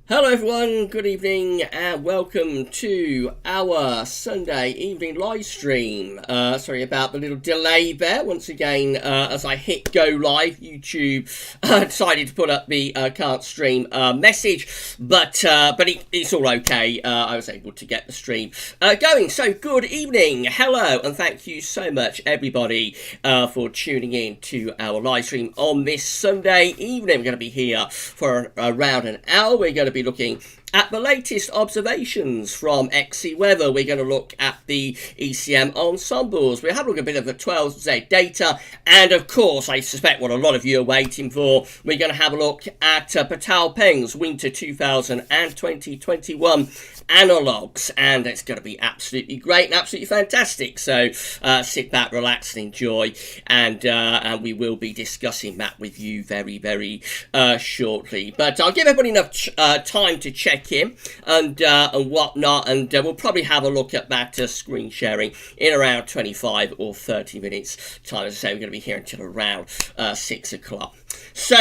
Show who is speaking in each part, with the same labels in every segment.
Speaker 1: Hello everyone, good evening and welcome to our Sunday evening live stream. Sorry about the little delay there. Once again, as I hit go live, YouTube decided to put up the can't stream message, but it's all okay. I was able to get the stream going. So good evening, hello, and thank you so much everybody for tuning in to our live stream on this Sunday evening. We're going to be here for around an hour. We're going to be looking at the latest observations from XC Weather. We're going to look at the ECM Ensembles. We'll have a look at a bit of the 12Z data. And of course, I suspect what a lot of you are waiting for, we're going to have a look at Peitao Peng's Winter 2020-21 analogues. And it's going to be absolutely great and absolutely fantastic. So sit back, relax and enjoy. And we will be discussing that with you very, very shortly. But I'll give everybody enough time to check in and whatnot, and we'll probably have a look at that screen sharing in around 25 or 30 minutes time. As I say, we're going to be here until around 6 o'clock. So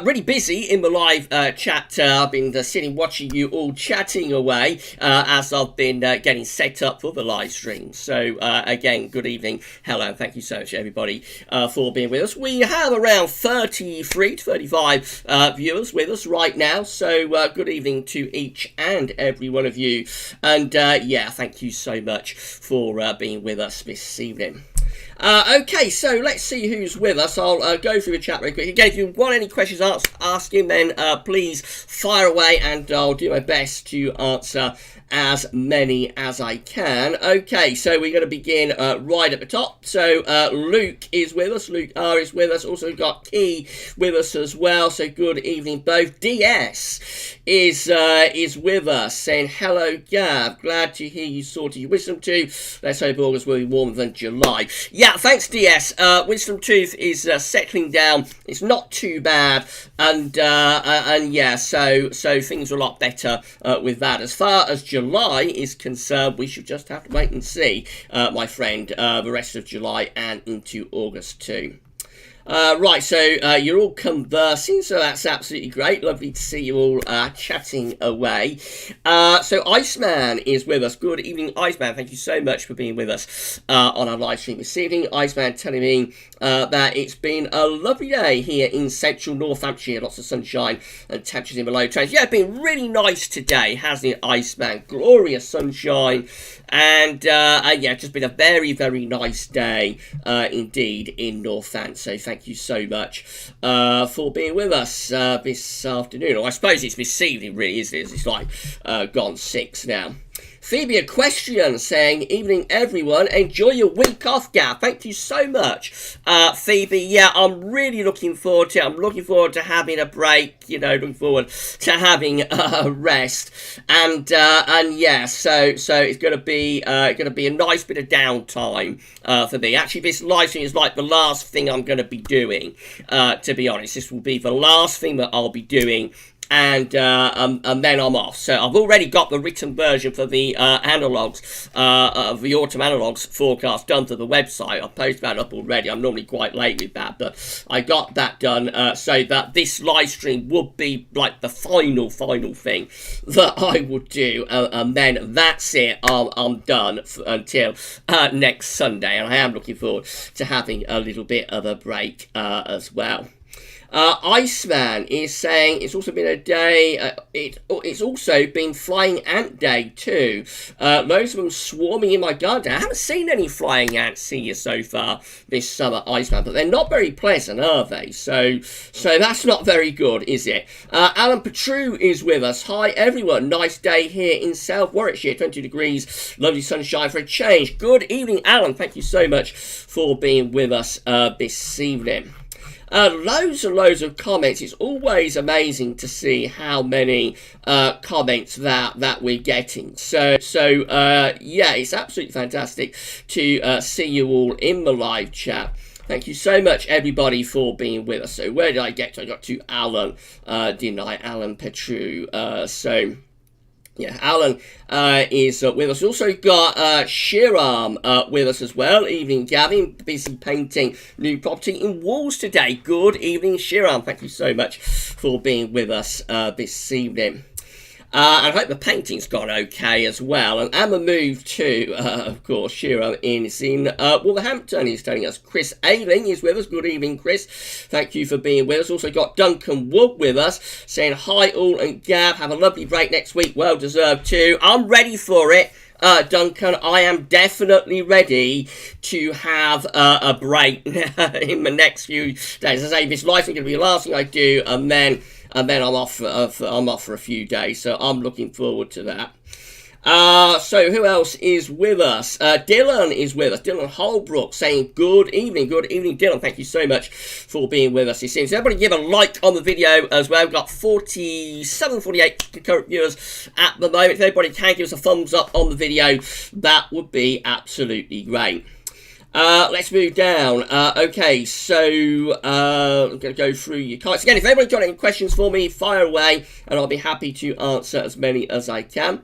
Speaker 1: really busy in the live chat. I've been sitting watching you all chatting away as I've been getting set up for the live stream. So again, good evening, hello, thank you so much everybody for being with us. We have around 33 to 35 viewers with us right now, so good evening to each and every one of you, and yeah, thank you so much for being with us this evening. Okay, so let's see who's with us. I'll go through the chat very quickly. Again, if you want any questions asking, then please fire away and I'll do my best to answer as many as I can. Okay, so we're going to begin right at the top. So Luke is with us. Luke R is with us. Also got Key with us as well. So good evening both. DS is with us saying hello Gav. Glad to hear you sorted your wisdom tooth. Let's hope August will be warmer than July. Yeah, thanks DS. Wisdom tooth is settling down. It's not too bad, and yeah, so things are a lot better with that. As far as July is concerned, we should just have to wait and see, my friend, the rest of July and into August too. Right, so you're all conversing, so that's absolutely great. Lovely to see you all chatting away. So Iceman is with us. Good evening, Iceman. Thank you so much for being with us on our live stream this evening. Iceman telling me that it's been a lovely day here in central Northamptonshire. Lots of sunshine and temperatures in the low 20s. Yeah, it's been really nice today, hasn't it, Iceman? Glorious sunshine. And yeah, just been a very, very nice day indeed in Northant. So thank you so much for being with us this afternoon. Or I suppose it's this evening, really, isn't it? It's like gone 6 now. Phoebe, a question saying, evening everyone, enjoy your week off, Gav. Thank you so much, Phoebe. Yeah, I'm really looking forward to it. I'm looking forward to having a break, you know, looking forward to having a rest. And yeah, so it's going to be a nice bit of downtime for me. Actually, this live stream is like the last thing I'm going to be doing, to be honest. This will be the last thing that I'll be doing. And then I'm off. So I've already got the written version for the analogues, of the autumn analogues forecast done to the website. I've posted that up already. I'm normally quite late with that, but I got that done so that this live stream would be like the final thing that I would do, and then that's it. I'm done until next Sunday, and I am looking forward to having a little bit of a break as well. Iceman is saying it's also been a day, it's also been flying ant day too. Loads of them swarming in my garden. I haven't seen any flying ants here so far this summer, Iceman, but they're not very pleasant, are they? So that's not very good, is it? Alan Petru is with us. Hi everyone, nice day here in South Warwickshire, 20 degrees, lovely sunshine for a change. Good evening, Alan. Thank you so much for being with us this evening. Loads and loads of comments. It's always amazing to see how many comments that we're getting. So yeah, it's absolutely fantastic to see you all in the live chat. Thank you so much, everybody, for being with us. So where did I get to? I got to Alan, didn't I? Alan Petru. So yeah, Alan is with us. We also got Shiram with us as well. Evening, Gavin. Busy painting new property in walls today. Good evening, Shiram. Thank you so much for being with us this evening. And I hope the painting's gone okay as well. And Emma moved to, of course, Shiro is in Wolverhampton. He's telling us Chris Ailing is with us. Good evening, Chris. Thank you for being with us. Also got Duncan Wood with us, saying hi all, and Gav, have a lovely break next week. Well deserved too. I'm ready for it. Duncan, I am definitely ready to have a break in the next few days. As I say, this live is going to be the last thing I do, and then I'm off for a few days. So I'm looking forward to that. So who else is with us? Dylan is with us. Dylan Holbrook saying good evening, Dylan. Thank you so much for being with us. It seems everybody give a like on the video as well. We've got 48 concurrent viewers at the moment. If everybody can give us a thumbs up on the video, that would be absolutely great. Let's move down. Okay, so I'm going to go through your comments again. If anybody's got any questions for me, fire away, and I'll be happy to answer as many as I can.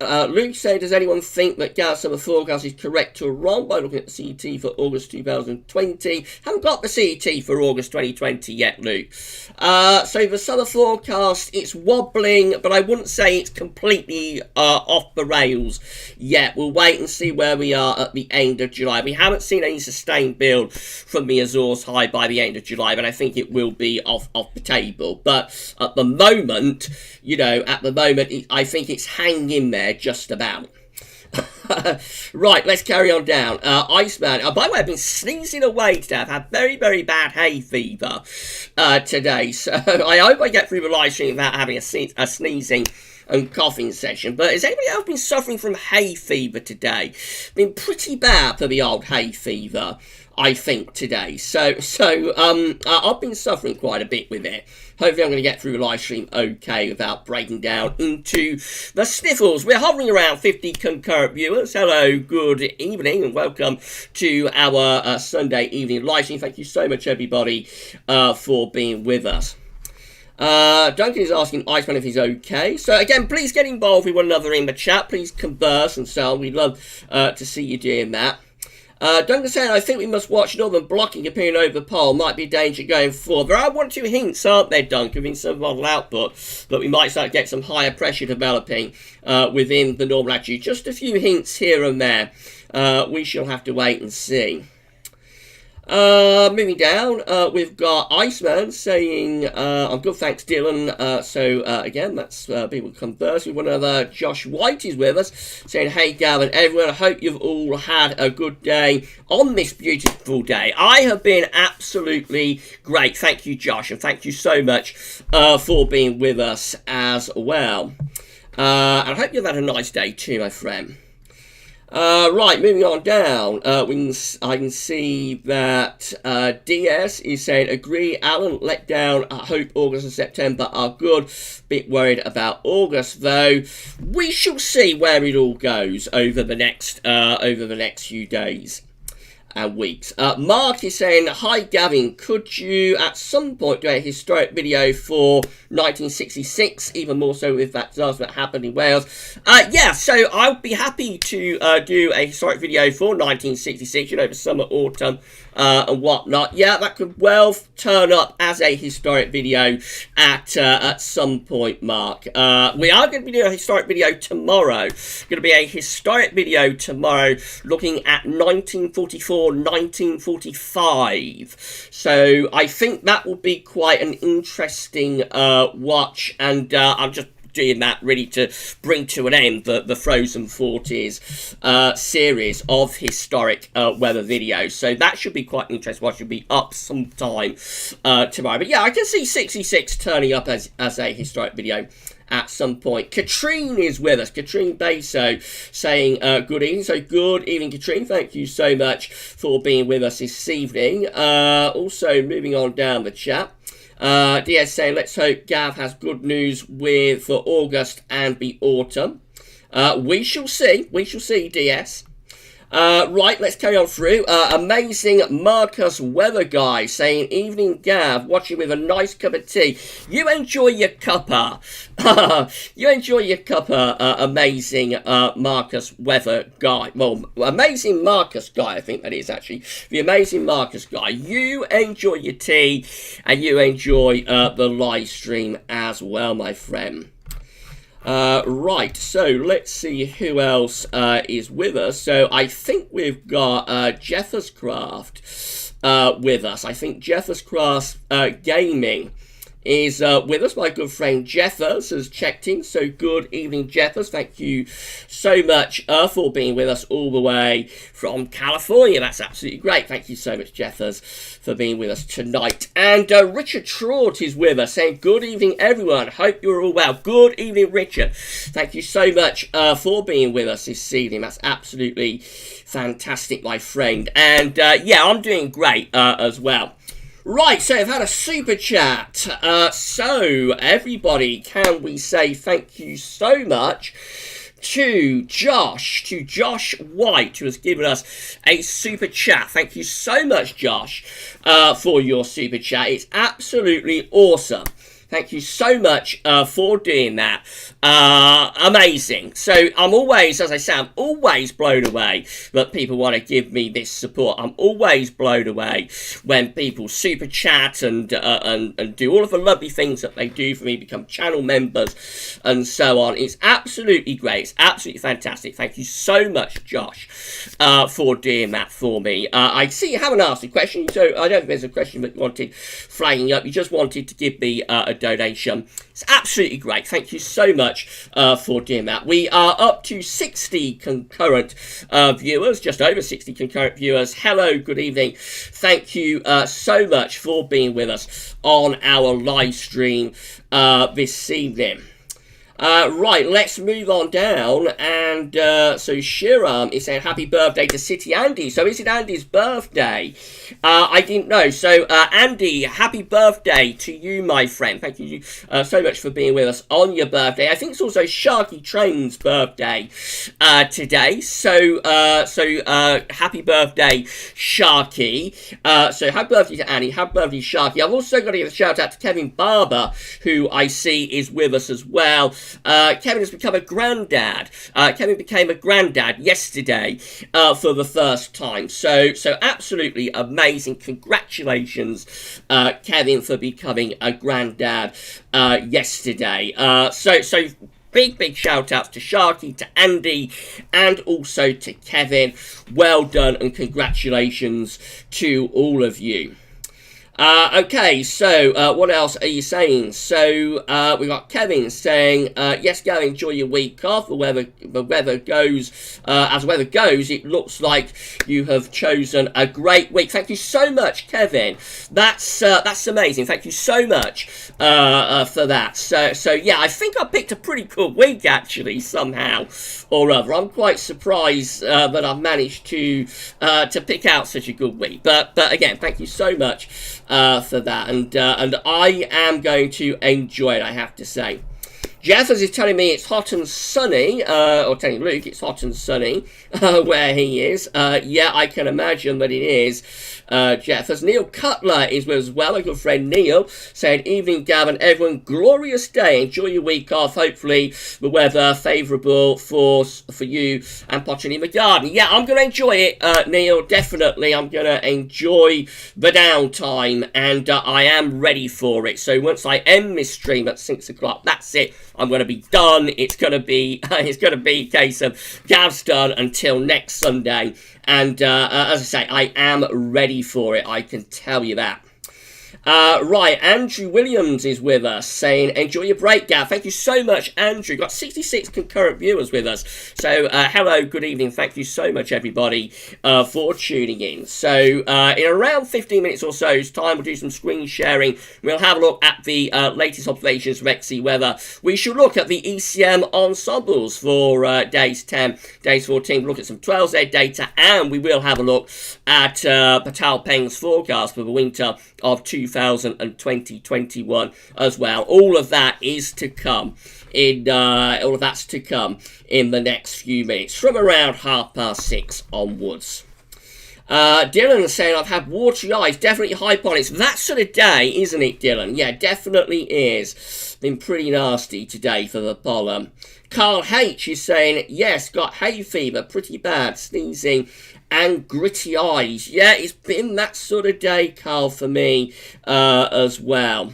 Speaker 1: Luke said, does anyone think that Gav's summer forecast is correct or wrong by looking at the CET for August 2020? Haven't got the CET for August 2020 yet, Luke. So the summer forecast, it's wobbling, but I wouldn't say it's completely off the rails yet. We'll wait and see where we are at the end of July. We haven't seen any sustained build from the Azores high by the end of July, but I think it will be off the table. But at the moment, I think it's hanging in there just about. Right, let's carry on down. Iceman. By the way, I've been sneezing away today. I've had very, very bad hay fever today. So I hope I get through the live stream without having a sneezing and coughing session. But has anybody else been suffering from hay fever today? Been pretty bad for the old hay fever, I think, today. So I've been suffering quite a bit with it. Hopefully I'm going to get through the live stream okay without breaking down into the sniffles. We're hovering around 50 concurrent viewers. Hello, good evening, and welcome to our Sunday evening live stream. Thank you so much, everybody, for being with us. Duncan is asking Iceman if he's okay. So again, please get involved with one another in the chat. Please converse and so on. We'd love to see you doing that. Duncan saying, I think we must watch Northern blocking appearing over the pole. Might be a danger going forward. There are one or two hints, aren't there, Duncan, in some model output, but we might start to get some higher pressure developing within the normal latitude. Just a few hints here and there. We shall have to wait and see. Moving down, we've got Iceman saying, I'm good, thanks, Dylan. Again, that's people converse with one another. Josh White is with us, saying, hey, Gav and everyone, I hope you've all had a good day on this beautiful day. I have been absolutely great. Thank you, Josh, and thank you so much for being with us as well. And I hope you've had a nice day too, my friend. Right, moving on down, I can see that DS is saying, agree, Alan, let down, I hope August and September are good. Bit worried about August, though. We shall see where it all goes over the next few days and weeks. Mark is saying, hi Gavin, could you at some point do a historic video for 1966, even more so if that disaster that happened in Wales? Yeah, so I'll be happy to do a historic video for 1966, the summer, autumn, and whatnot. Yeah, that could well turn up as a historic video at some point, Mark. We are going to be doing a historic video tomorrow. Going to be a historic video tomorrow looking at 1944, 1945. So I think that will be quite an interesting watch, and I'm just doing that really to bring to an end the Frozen 40s series of historic weather videos. So that should be quite interesting. What should be up sometime tomorrow. But yeah, I can see 66 turning up as a historic video at some point. Katrine is with us. Katrine Baso saying good evening. So good evening, Katrine. Thank you so much for being with us this evening. Also, moving on down the chat. DS saying, let's hope Gav has good news for August and the autumn. We shall see. We shall see, DS. Right, let's carry on through. Amazing Marcus Weather Guy saying, evening Gav, watching with a nice cup of tea. You enjoy your cuppa. You enjoy your cuppa, amazing Marcus Weather Guy. Well, amazing Marcus Guy, I think that is actually. The amazing Marcus Guy. You enjoy your tea and you enjoy the live stream as well, my friend. Right, so let's see who else is with us. So I think we've got Jeffers Craft with us. I think Jeffers Craft Gaming is with us. My good friend Jeffers has checked in. So good evening, Jeffers. Thank you so much for being with us all the way from California. That's absolutely great. Thank you so much, Jeffers, for being with us tonight. And Richard Trott is with us saying, good evening, everyone. Hope you're all well. Good evening, Richard. Thank you so much for being with us this evening. That's absolutely fantastic, my friend. And yeah, I'm doing great as well. Right, so I've had a super chat. So everybody, can we say thank you so much to Josh White, who has given us a super chat. Thank you so much, Josh, for your super chat. It's absolutely awesome. Thank you so much for doing that. Amazing. So I'm always, as I say, I'm always blown away that people want to give me this support. I'm always blown away when people super chat and do all of the lovely things that they do for me, become channel members and so on. It's absolutely great. It's absolutely fantastic. Thank you so much, Josh, for doing that for me. I see you haven't asked a question, so I don't think there's a question that you wanted flagging up. You just wanted to give me a donation. It's absolutely great. Thank you so much for doing that. We are up to 60 concurrent viewers, just over 60 concurrent viewers. Hello, good evening. Thank you so much for being with us on our live stream this evening. Right, let's move on down, and so Shiram is saying happy birthday to City Andy. So is it Andy's birthday? I didn't know. So Andy, happy birthday to you, my friend. Thank you so much for being with us on your birthday. I think it's also Sharky Train's birthday today. So happy birthday, Sharky. So happy birthday to Andy. Happy birthday, Sharky. I've also got to give a shout out to Kevin Barber, who I see is with us as well. Kevin has become a granddad. Kevin became a granddad yesterday for the first time. So absolutely amazing. Congratulations, Kevin, for becoming a granddad yesterday. So big shout outs to Sharky, to Andy, and also to Kevin. Well done and congratulations to all of you. Okay, so what else are you saying? So we got Kevin saying, yes, go enjoy your week off. The weather goes as weather goes. It looks like you have chosen a great week. Thank you so much, Kevin. That's amazing. Thank you so much for that. So yeah, I think I picked a pretty good week actually somehow or other. I'm quite surprised that I've managed to pick out such a good week. But again, thank you so much for that, and I am going to enjoy it, I have to say. Jeffers is telling me it's hot and sunny, or telling Luke it's hot and sunny where he is. Yeah, I can imagine that it is, Jeffers. Neil Cutler is with us as well, a good friend Neil, saying, evening, Gavin, everyone, glorious day. Enjoy your week off. Hopefully the weather favourable for you and potting in the garden. Yeah, I'm going to enjoy it, Neil, definitely. I'm going to enjoy the downtime, and I am ready for it. So once I end this stream at 6 o'clock, that's it. I'm going to be done. It's going to be a case of Gav's done until next Sunday. And as I say, I am ready for it. I can tell you that. Right, Andrew Williams is with us saying, enjoy your break, Gav. Thank you so much, Andrew. Got 66 concurrent viewers with us. So, hello, good evening. Thank you so much, everybody, for tuning in. So, in around 15 minutes or so's time, we'll do some screen sharing. We'll have a look at the latest observations from XC weather. We shall look at the ECM ensembles for days 10, days 14. We'll look at some 12Z data, and we will have a look at Peitao Peng's forecast for the winter of 2023. 2021 as well. All of that is to come in all of that's to come in the next few minutes from around 6:30 onwards. Dylan is saying, I've had watery eyes, definitely hyponics. That sort of day, isn't it, Dylan? Yeah, definitely is. Been pretty nasty today for the pollen. Carl H is saying, yes, got hay fever, pretty bad, sneezing and gritty eyes. Yeah, it's been that sort of day, Carl, for me as well.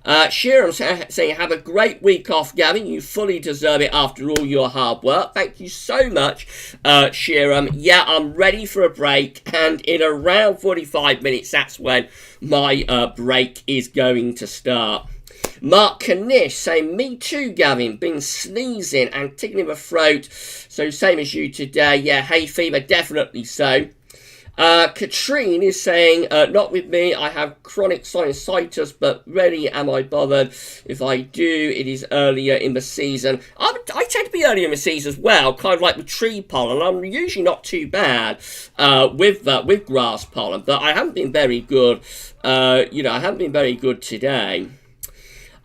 Speaker 1: Sheeran saying, have a great week off, Gavin. You fully deserve it after all your hard work. Thank you so much, Sheeran. Yeah, I'm ready for a break, and in around 45 minutes, that's when my break is going to start. Mark Kanish saying, me too, Gavin. Been sneezing and tickling my throat. So same as you today. Yeah, hay fever, definitely so. Katrine is saying, not with me, I have chronic sinusitis, but rarely am I bothered. If I do, it is earlier in the season. I tend to be earlier in the season as well, kind of like with tree pollen. I'm usually not too bad with grass pollen, but I haven't been very good. I haven't been very good today.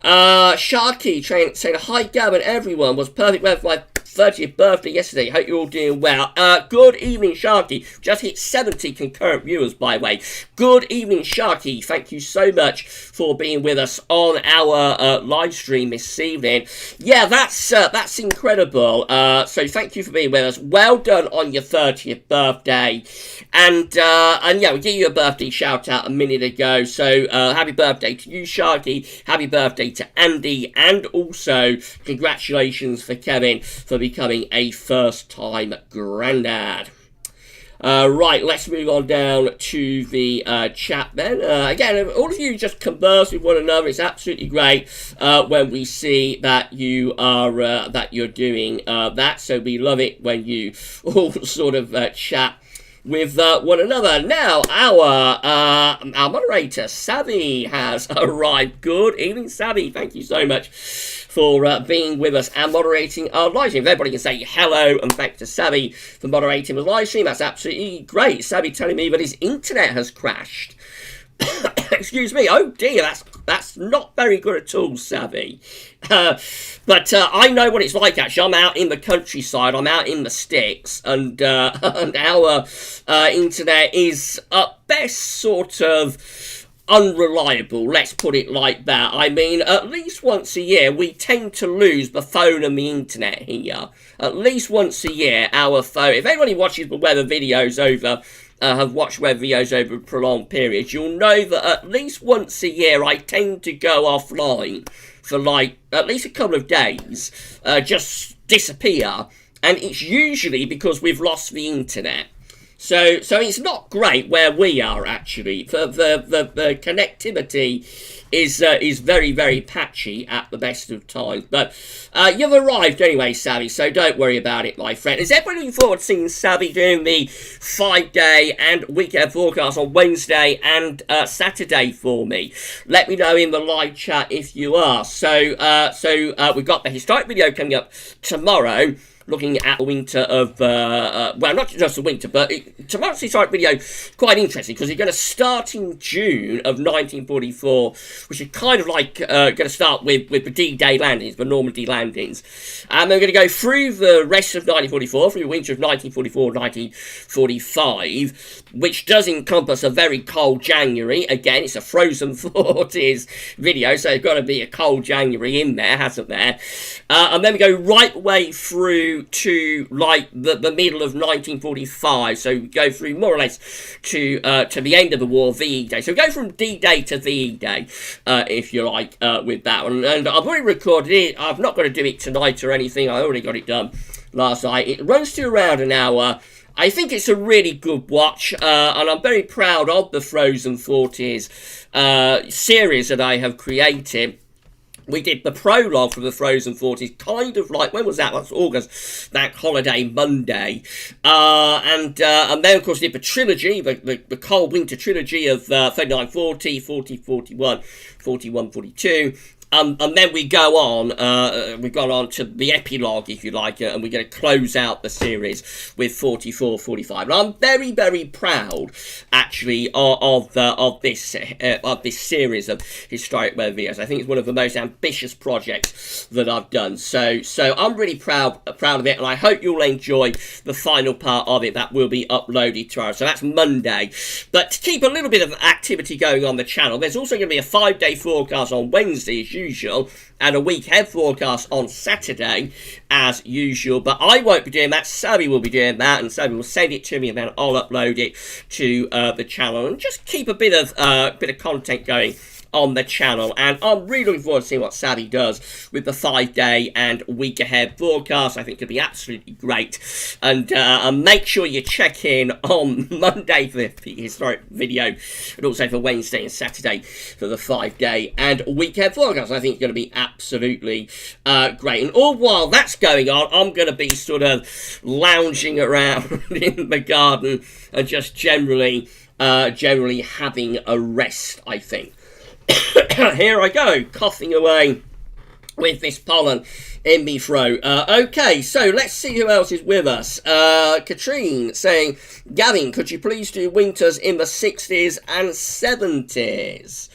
Speaker 1: Sharky saying, hi Gavin, everyone, was perfect weather for my 30th birthday yesterday. Hope you're all doing well. Good evening, Sharky. Just hit 70 concurrent viewers, by the way. Good evening, Sharky. Thank you so much for being with us on our live stream this evening. Yeah, that's incredible. So thank you for being with us. Well done on your 30th birthday. And yeah, we gave you a birthday shout out a minute ago. So happy birthday to you, Sharky. Happy birthday to Andy, and also congratulations for Kevin for becoming a first-time granddad. Right, let's move on down to the chat then. Again, all of you just converse with one another. It's absolutely great when we see that you are that you're doing that. So we love it when you all sort of chat with one another. Now, our moderator, Savvy, has arrived. Good evening, Savvy. Thank you so much for being with us and moderating our live stream. If everybody can say hello and thanks to Savvy for moderating the live stream, that's absolutely great. Savvy telling me that his internet has crashed. Excuse me. Oh dear, that's not very good at all, Savvy. But I know what it's like, actually. I'm out in the countryside. I'm out in the sticks. And our internet is at best sort of unreliable, let's put it like that. I mean, at least once a year, we tend to lose the phone and the internet here. At least once a year, our phone... If anybody watches the weather videos over... have watched weather videos over a prolonged period, you'll know that at least once a year I tend to go offline for like at least a couple of days, just disappear, and it's usually because we've lost the internet. So it's not great where we are, actually. The connectivity is very, very patchy at the best of times. But you've arrived anyway, Savvy, so don't worry about it, my friend. Is everybody looking forward to seeing Savvy doing the 5-day and weekend forecast on Wednesday and Saturday for me? Let me know in the live chat if you are. So we've got the historic video coming up tomorrow, looking at the winter of, well, not just the winter, but tomorrow's historic video, quite interesting, because you're going to start in June of 1944, which is kind of like going to start with the D-Day landings, the Normandy landings. And then we're going to go through the rest of 1944, through the winter of 1944-1945, which does encompass a very cold January. Again, it's a Frozen 40s video, so there's got to be a cold January in there, hasn't there? And then we go right the way through to like the middle of 1945, so we go through more or less to the end of the war, VE Day. So we go from D-Day to VE Day, if you like, with that one. And I've already recorded it. I'm not going to do it tonight or anything. I already got it done last night. It runs to around an hour. I think it's a really good watch, and I'm very proud of the Frozen 40s series that I have created. We did the prologue for the Frozen 40s, kind of like, when was that? That's August, Bank Holiday Monday. And then, of course, did the trilogy, the Cold Winter trilogy of 39-40, 40-41, 41-42. and then we go on, we've gone on to the epilogue, if you like, and we're going to close out the series with 44, 45. And I'm very, very proud, actually, of this series of historic weather videos. I think it's one of the most ambitious projects that I've done. So I'm really proud of it, and I hope you'll enjoy the final part of it that will be uploaded tomorrow. So that's Monday. But to keep a little bit of activity going on the channel, there's also going to be a 5-day forecast on Wednesday as usual, and a week ahead forecast on Saturday as usual. But I won't be doing that. Sabi will be doing that, and Sabi will send it to me, and then I'll upload it to the channel and just keep a bit of content going on the channel. And I'm really looking forward to seeing what Savvy does with the 5-day and week ahead forecast. I think it'll be absolutely great. And make sure you check in on Monday for the historic video, and also for Wednesday and Saturday for the 5-day and week ahead forecast. I think it's going to be absolutely great. And all while that's going on, I'm going to be sort of lounging around in the garden and just generally having a rest, I think. Here I go, coughing away with this pollen in me throat. Okay, so let's see who else is with us. Katrine saying, Gavin, could you please do winters in the 60s and 70s?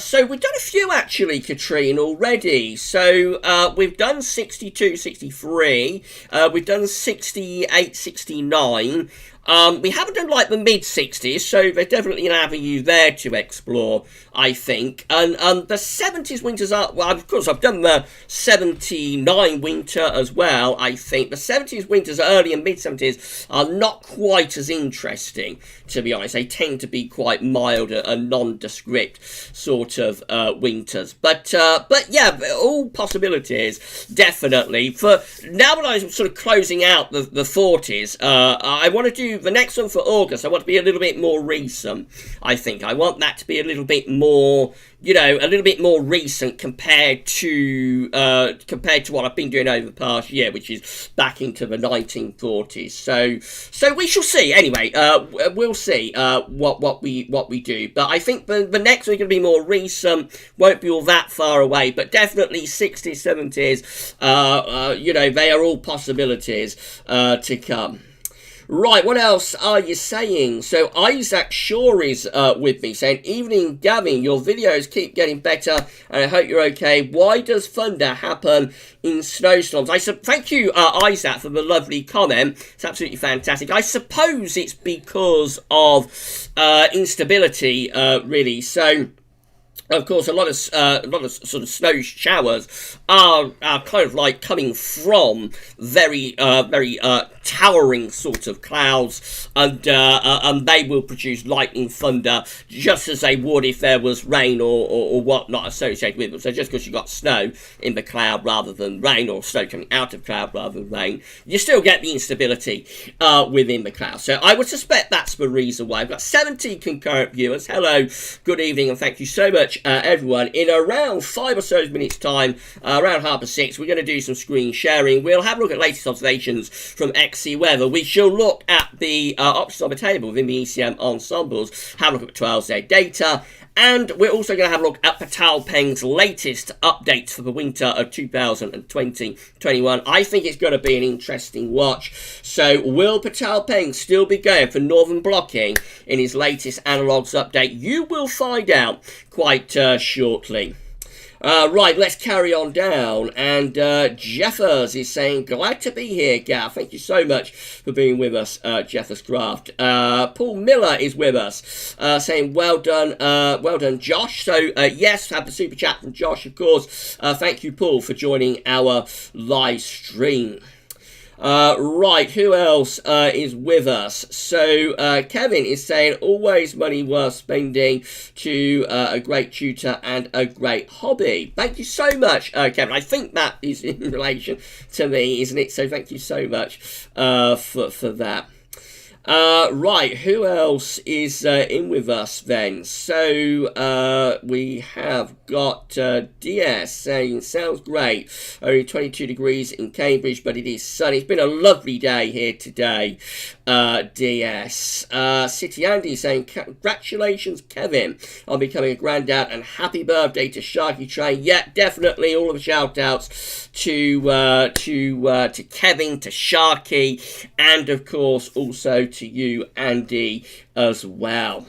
Speaker 1: So we've done a few actually, Katrine, already. So we've done 62, 63, we've done 68, 69. We haven't done like the mid-60s, so there's definitely an avenue there to explore, I think. And the 70s winters are, well, of course, I've done the 79 winter as well, I think. The 70s winters, early and mid-70s, are not quite as interesting, to be honest. They tend to be quite mild and nondescript sort of winters. But yeah, all possibilities, definitely. For now that I'm sort of closing out the 40s, I want to do the next one for August. I want to be a little bit more recent, I think. I want that to be a little bit more, you know, a little bit more recent compared to what I've been doing over the past year, which is back into the 1940s. So we shall see. Anyway, we'll see what we do. But I think the next one's going to be more recent. Won't be all that far away, but definitely 60s, 70s. You know, they are all possibilities to come. Right, what else are you saying? So Isaac Shaw is with me, saying, Evening, Gavin, your videos keep getting better, and I hope you're okay. Why does thunder happen in snowstorms? Thank you, Isaac, for the lovely comment. It's absolutely fantastic. I suppose it's because of instability, really. So, of course, a lot of sort of snow showers are kind of like coming from very towering sort of clouds, and they will produce lightning thunder just as they would if there was rain or whatnot associated with them. So just because you got snow in the cloud rather than rain, or snow coming out of cloud rather than rain, you still get the instability within the cloud. So I would suspect that's the reason why. I've got 70 concurrent viewers. Hello, good evening, and thank you so much, everyone. In around 5 or so minutes time, around 6:30, we're going to do some screen sharing. We'll have a look at latest observations from XC Weather. We shall look at the options on the table within the EC Ensembles, have a look at 12-day data, and we're also going to have a look at Peitao Peng's latest updates for the winter of 2020-21. I think it's going to be an interesting watch. So will Peitao Peng still be going for northern blocking in his latest Analogues update? You will find out quite shortly. Right, let's carry on down. And Jeffers is saying, glad to be here, Gav. Thank you so much for being with us, Jeffers Craft. Paul Miller is with us, saying, well done, Josh. So, yes, have the super chat from Josh, of course. Thank you, Paul, for joining our live stream. Right, who else is with us? So, Kevin is saying, always money worth spending to a great tutor and a great hobby. Thank you so much, Kevin. I think that is in relation to me, isn't it? So thank you so much for that. Right, who else is in with us then? So we have got DS saying, sounds great. Only 22 degrees in Cambridge, but it is sunny. It's been a lovely day here today, DS. City Andy saying, congratulations, Kevin, on becoming a granddad, and happy birthday to Sharky Train. Yeah, definitely all of the shout outs to Kevin, to Sharky, and of course also to you, Andy, as well.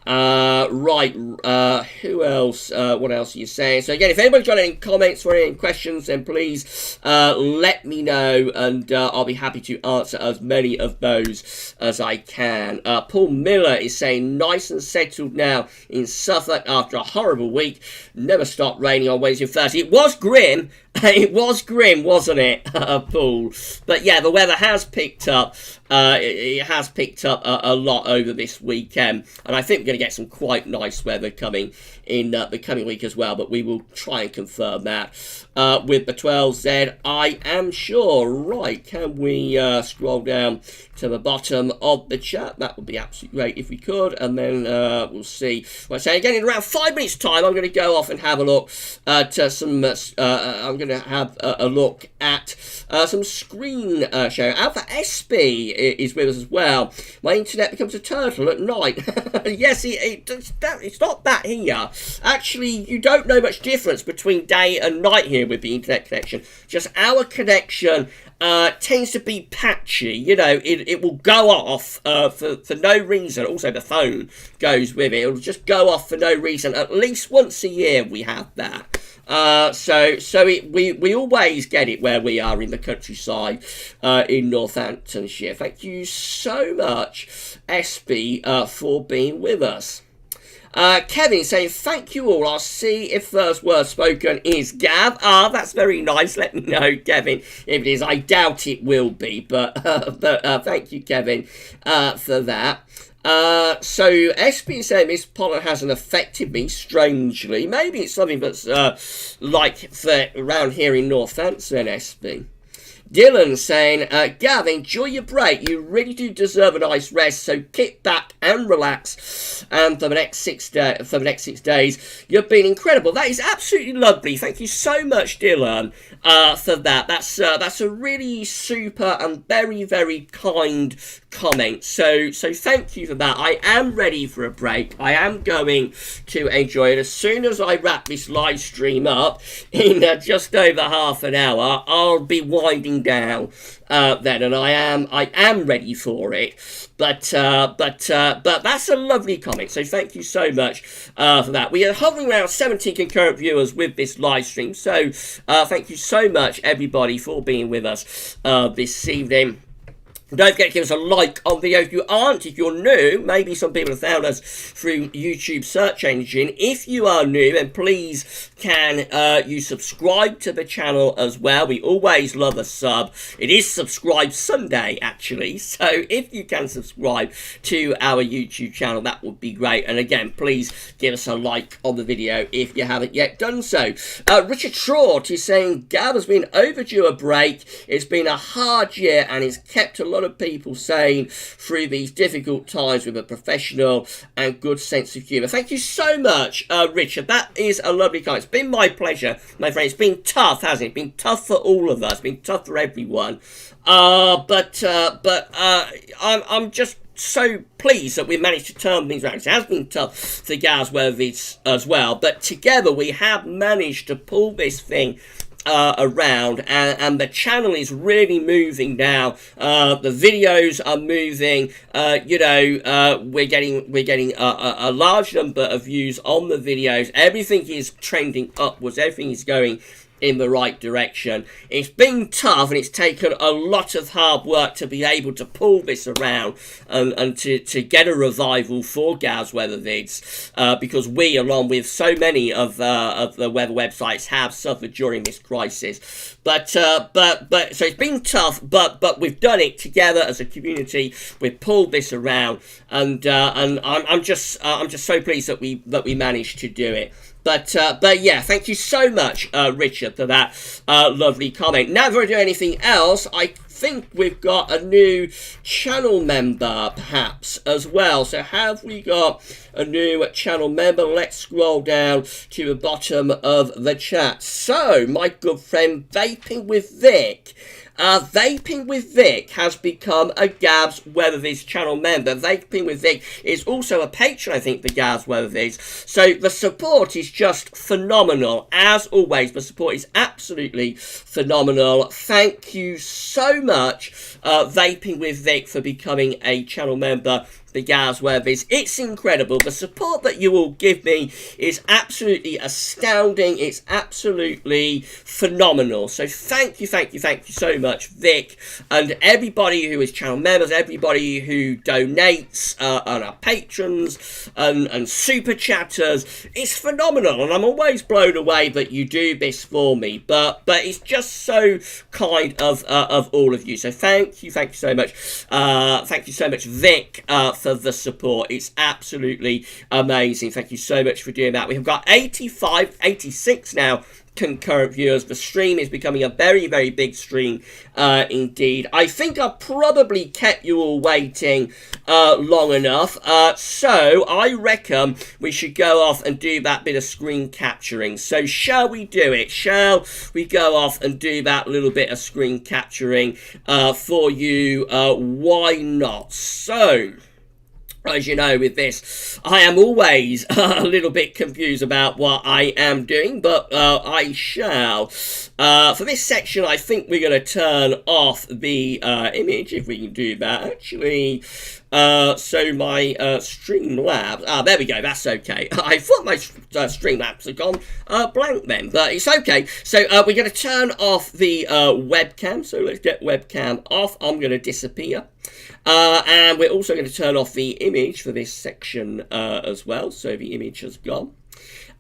Speaker 1: Right, who else, what else are you saying? So again, if anybody's got any comments or any questions, then please let me know, and I'll be happy to answer as many of those as I can. Paul Miller is saying, nice and settled now in Suffolk after a horrible week. Never stopped raining on Wednesday and Thursday. It was grim. It was grim, wasn't it, Paul? But yeah, the weather has picked up. It has picked up a lot over this weekend, and I think we're going to get some quite nice weather coming in the coming week as well, but we will try and confirm that with the 12Z, I am sure. Right, can we scroll down to the bottom of the chat? That would be absolutely great if we could, and then we'll see. Well, so again, in around 5 minutes time, I'm going to go off and have a look at some I'm going to have a look at some screen show. Alpha SB is with us as well. My internet becomes a turtle at night. Yes, it's not that here. Actually, you don't know much difference between day and night here with the internet connection. Just our connection tends to be patchy. You know, it will go off for no reason. Also, the phone goes with it. It'll just go off for no reason. At least once a year we have that. We always get it where we are in the countryside in Northamptonshire. Thank you so much, SB, for being with us. Kevin saying, thank you all. I'll see if first word spoken is Gav. That's very nice. Let me know, Kevin, if it is. I doubt it will be, but thank you, Kevin, for that. So SB saying this pollen hasn't affected me, strangely. Maybe it's something that's like for around here in Northampton, SB. Dylan saying, Gav, enjoy your break. You really do deserve a nice rest, so kick back and relax. And for the next 6 days, you've been incredible. That is absolutely lovely. Thank you so much, Dylan, for that. That's a really super and very, very kind comment. So thank you for that. I am ready for a break. I am going to enjoy it. As soon as I wrap this live stream up in just over half an hour, I'll be winding down then, and I am ready for it. But that's a lovely comment. So thank you so much for that. We are hovering around 17 concurrent viewers with this live stream. So thank you so much, everybody, for being with us this evening. Don't forget to give us a like on video if you aren't. If you're new, maybe some people have found us through YouTube search engine. If you are new, then please can you subscribe to the channel as well. We always love a sub. It is Subscribe Sunday, actually. So if you can subscribe to our YouTube channel, that would be great. And again, please give us a like on the video if you haven't yet done so. Richard Trott is saying, Gav has been overdue a break. It's been a hard year and it's kept a lot of people saying through these difficult times with a professional and good sense of humour. Thank you so much, Richard. That is a lovely comment. It's been my pleasure, my friend. It's been tough, hasn't it? It's been tough for all of us. It's been tough for everyone. But I'm just so pleased that we managed to turn things around. It has been tough for Gasworthy as well, but together we have managed to pull this thing around, and the channel is really moving now. The videos are moving. We're getting a large number of views on the videos. Everything is trending upwards. Everything is going in the right direction. It's been tough, and it's taken a lot of hard work to be able to pull this around and to get a revival for Gav's Weather Vids, because we, along with so many of the weather websites, have suffered during this crisis. But so it's been tough, but we've done it together as a community. We've pulled this around, and I'm just so pleased that we managed to do it. But yeah, thank you so much, Richard, for that lovely comment. Now, before I do anything else, I think we've got a new channel member, perhaps, as well. So have we got a new channel member? Let's scroll down to the bottom of the chat. So, my good friend Vaping with Vic. Vaping with Vic has become a Gabs Weather Viz channel member. Vaping with Vic is also a patron, I think, for Gabs Weather Viz. So the support is just phenomenal. As always, the support is absolutely phenomenal. Thank you so much, Vaping with Vic, for becoming a channel member. The Gabs Weather Viz. It's incredible. The support that you all give me is absolutely astounding. It's absolutely phenomenal. So thank you so much, Vic, and everybody who is channel members, everybody who donates, and our patrons and super chatters. It's phenomenal, and I'm always blown away that you do this for me. But it's just so kind of all of you. So thank you so much. Thank you so much, Vic, for the support. It's absolutely amazing. Thank you so much for doing that. We have got 86 now concurrent viewers. The stream is becoming a very, very big stream indeed. I think I've probably kept you all waiting long enough. So I reckon we should go off and do that bit of screen capturing. So shall we do it? Shall we go off and do that little bit of screen capturing for you? Why not? So, as you know, with this, I am always a little bit confused about what I am doing, but I shall. For this section, I think we're going to turn off the image, if we can do that, actually. So my Streamlabs, there we go, that's okay. I thought my Streamlabs had gone blank then, but it's okay. So we're going to turn off the webcam, so let's get webcam off. I'm going to disappear. And we're also going to turn off the image for this section as well, so the image has gone.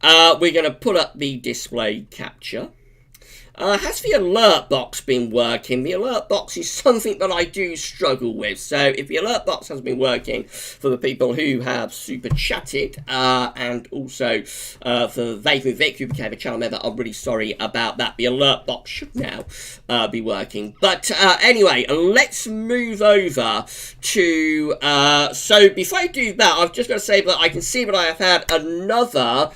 Speaker 1: We're going to put up the display capture. Has the alert box been working? The alert box is something that I do struggle with. So if the alert box has been working for the people who have super chatted, and also for Vaping Vic, who became a channel member, I'm really sorry about that. The alert box should now be working. But anyway, let's move over to... so before I do that, I've just got to say that I can see that I have had another...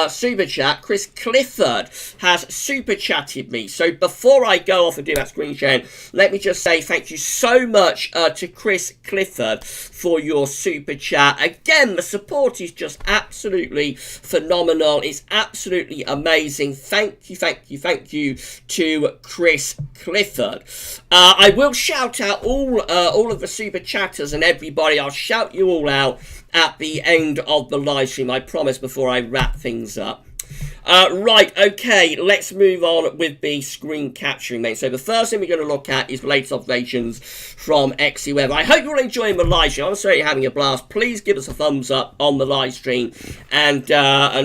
Speaker 1: super chat. Chris Clifford has super chatted me. So before I go off and do that screen sharing, let me just say thank you so much to Chris Clifford for your super chat. Again, the support is just absolutely phenomenal. It's absolutely amazing. Thank you to Chris Clifford. I will shout out all of the super chatters and everybody. I'll shout you all out at the end of the live stream, I promise, before I wrap things up. Right, okay, let's move on with the screen capturing, mate. So the first thing we're going to look at is the latest observations from EC Weather. I hope you're enjoying the live stream. I'm certainly having a blast. Please give us a thumbs up on the live stream, and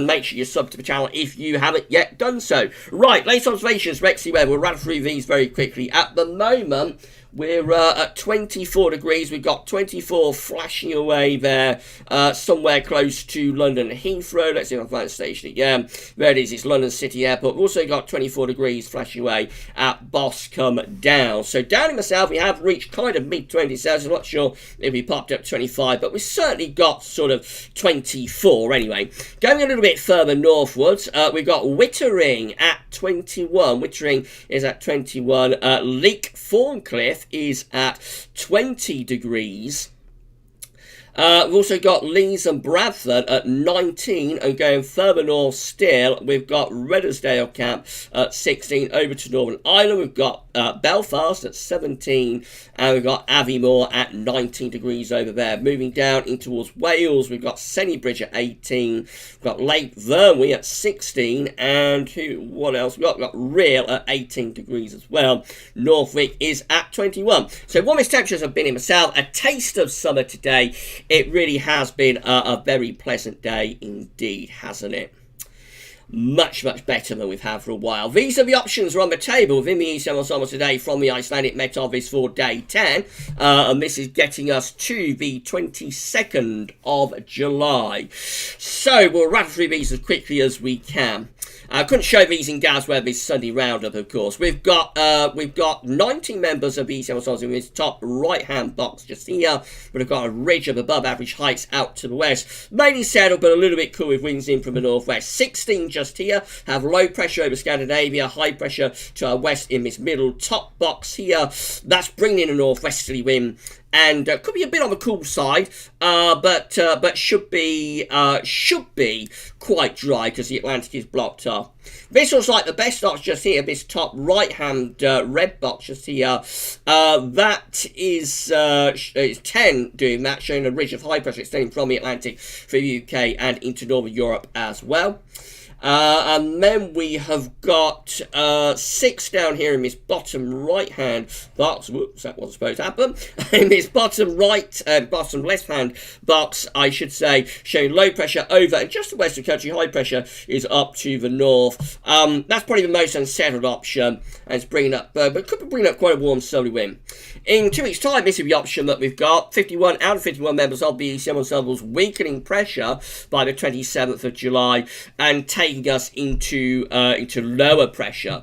Speaker 1: make sure you sub to the channel if you haven't yet done so. Right, latest observations from EC Weather. We'll run through these very quickly. At the moment, we're at 24 degrees. We've got 24 flashing away there, somewhere close to London Heathrow. Let's see if I can find the station. Yeah, there it is. It's London City Airport. We've also got 24 degrees flashing away at Boscombe Down. So down in the south, we have reached kind of mid-20s. I'm not sure if we popped up 25, but we've certainly got sort of 24 anyway. Going a little bit further northwards, we've got Wittering at 21. Wittering is at 21. Leek Thorncliffe is at 20 degrees. We've also got Leeds and Bradford at 19, and going further north still, we've got Reddersdale Camp at 16. Over to Northern Ireland, we've got Belfast at 17, and we've got Aviemore at 19 degrees over there. Moving down in towards Wales, we've got Sennybridge at 18, we've got Lake Vyrnwy at 16, and what else? We've got Rhyl at 18 degrees as well. Northwick is at 21. So warmest temperatures have been in the south. A taste of summer today. It really has been a very pleasant day indeed, hasn't it? Much better than we've had for a while. These are the options that are on the table within the EC Ensembles today from the Icelandic Met Office for day 10. And this is getting us to the 22nd of July. So we'll rattle through these as quickly as we can. I couldn't show these in Gaz Web this Sunday roundup, of course. We've got 19 members of EC Ensembles in this top right-hand box just here. We've got a ridge of above average heights out to the west. Mainly settled, but a little bit cool with winds in from the northwest. 16 just here have low pressure over Scandinavia, high pressure to our west in this middle top box here. That's bringing in a northwesterly wind. And could be a bit on the cool side, but should be quite dry because the Atlantic is blocked off. This looks like the best box just here. This top right-hand red box just here. That is 10 doing that, showing a ridge of high pressure extending from the Atlantic through the UK and into Northern Europe as well. And then we have got 6 down here in this bottom right hand box. Whoops, that wasn't supposed to happen. In this bottom right, bottom left hand box, I should say, showing low pressure over and just the west of the country. High pressure is up to the north. That's probably the most unsettled option, and it's bringing up, but could be bringing up quite a warm southerly wind. In 2 weeks' time, this is the option that we've got. 51 out of 51 members of the EC Ensembles weakening pressure by the 27th of July and taking us into lower pressure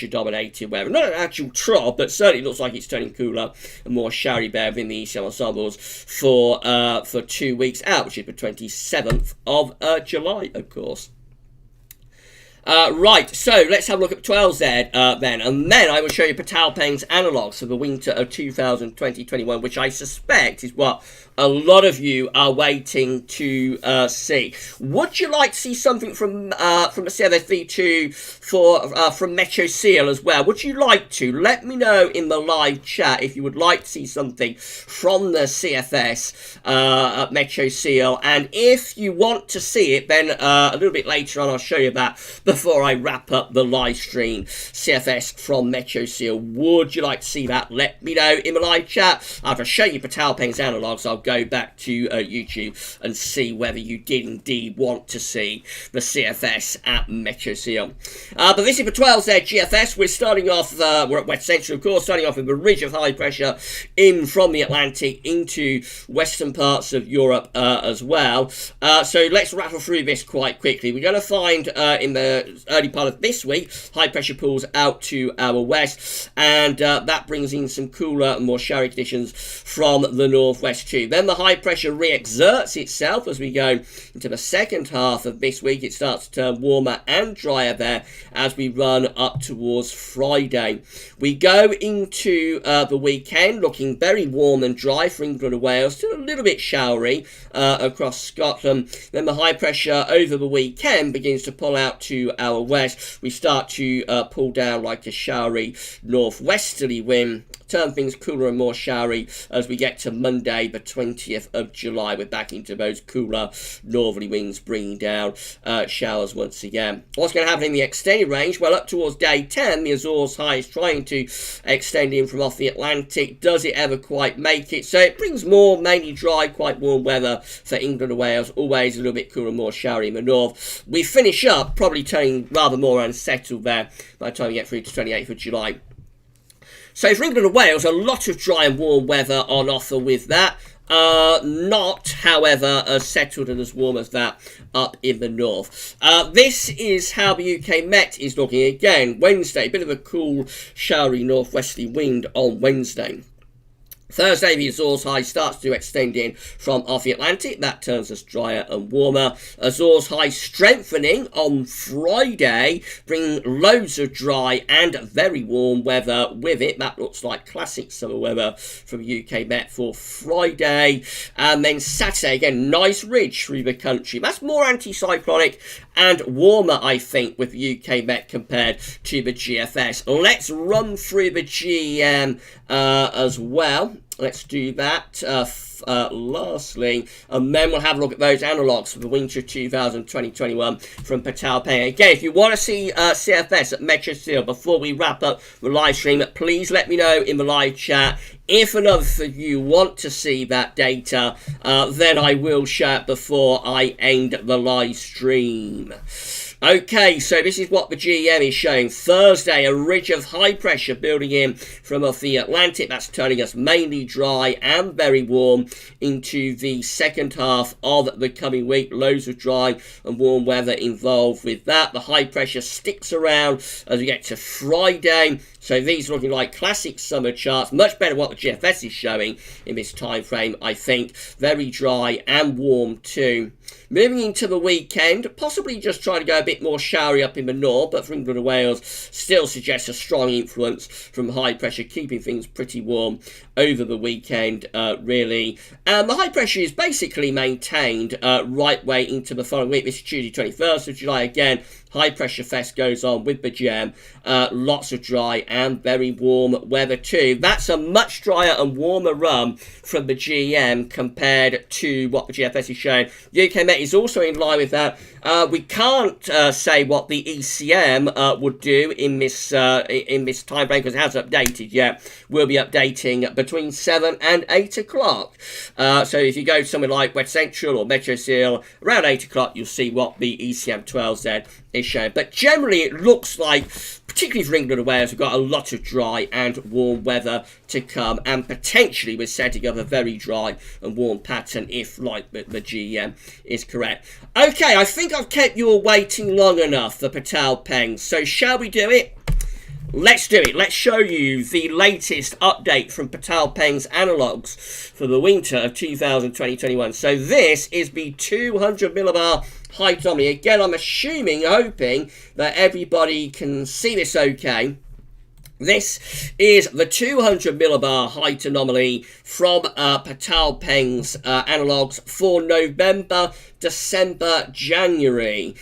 Speaker 1: dominated weather. Not an actual trough, but certainly looks like it's turning cooler and more showery there within the EC Ensembles for 2 weeks out, which is the 27th of July, of course. Right, so let's have a look at 12Z then, and then I will show you Peitao Peng's analogues for the winter of 2020-21, which I suspect is what a lot of you are waiting to see. Would you like to see something from the Cfs V2 from Meteo Seal as well? Would you like to? Let me know in the live chat if you would like to see something from the CFS at Meteo Seal, and if you want to see it, then a little bit later on I'll show you that before I wrap up the live stream. CFS from Meteo Seal. Would you like to see that? Let me know in the live chat. After I show you Peitao Peng's analogues, I'll go back to YouTube and see whether you did indeed want to see the CFS at Meteo Seal. But this is for 12Z GFS. We're starting off, we're at West Central, of course, starting off with a ridge of high pressure in from the Atlantic into western parts of Europe as well. So let's rattle through this quite quickly. We're going to find in the early part of this week, high pressure pulls out to our west, and that brings in some cooler and more showery conditions from the northwest too. Then the high pressure re-exerts itself as we go into the second half of this week. It starts to turn warmer and drier there as we run up towards Friday. We go into the weekend looking very warm and dry for England and Wales, still a little bit showery across Scotland. Then the high pressure over the weekend begins to pull out to our west. We start to pull down like a showery northwesterly wind, turn things cooler and more showery as we get to Monday the 20th of July. We're back into those cooler northerly winds bringing down showers once again. What's going to happen in the extended range? Well, up towards day 10, the Azores high is trying to extend in from off the Atlantic. Does it ever quite make it? So it brings more mainly dry, quite warm weather for England and Wales. Always a little bit cooler and more showery in the north. We finish up probably turning rather more unsettled there by the time we get through to 28th of July. So for England and Wales, a lot of dry and warm weather on offer with that. Not, however, as settled and as warm as that up in the north. This is how the UK Met is looking again. Wednesday, a bit of a cool, showery northwesterly wind on Wednesday. Thursday, the Azores high starts to extend in from off the Atlantic. That turns us drier and warmer. Azores high strengthening on Friday, bringing loads of dry and very warm weather with it. That looks like classic summer weather from UK Met for Friday. And then Saturday, again, nice ridge through the country. That's more anticyclonic and warmer, I think, with UK Met compared to the GFS. Let's run through the GEM as well. Let's do that lastly, and then we'll have a look at those analogues for the winter 2020-21 from Peitao Peng. Again, if you want to see CFS at Meteo Seal before we wrap up the live stream, please let me know in the live chat. If enough of you want to see that data, then I will share it before I end the live stream. Okay, so this is what the GEM is showing. Thursday, a ridge of high pressure building in from off the Atlantic. That's turning us mainly dry and very warm into the second half of the coming week. Loads of dry and warm weather involved with that. The high pressure sticks around as we get to Friday. So these are looking like classic summer charts. Much better what the GFS is showing in this time frame, I think. Very dry and warm too. Moving into the weekend, possibly just trying to go a bit more showery up in the north, but for England and Wales still suggests a strong influence from high pressure, keeping things pretty warm over the weekend, really. The high pressure is basically maintained right way into the following week. This is Tuesday, 21st of July. Again, high pressure fest goes on with the GEM. Lots of dry and very warm weather too. That's a much drier and warmer run from the GEM compared to what the GFS is showing. UK Met is also in line with that. We can't say what the ECM would do in this time frame because it hasn't updated yet. We'll be updating between 7 and 8 o'clock. So if you go somewhere like West Central or Metro Seal, around 8 o'clock, you'll see what the ECM 12Z is showing. But generally, it looks like, particularly for England and Wales, we've got a lot of dry and warm weather to come, and potentially we're setting up a very dry and warm pattern if, like, the GEM is correct. Okay, I think I've kept you all waiting long enough for Peitao Peng, so shall we do it? Let's do it. Let's show you the latest update from Peitao Peng's analogues for the winter of 2020-21. So this is the 200 millibar height anomaly. Again, I'm hoping that everybody can see this okay. This is the 200 millibar height anomaly from Peitao Peng's analogues for November, December, January.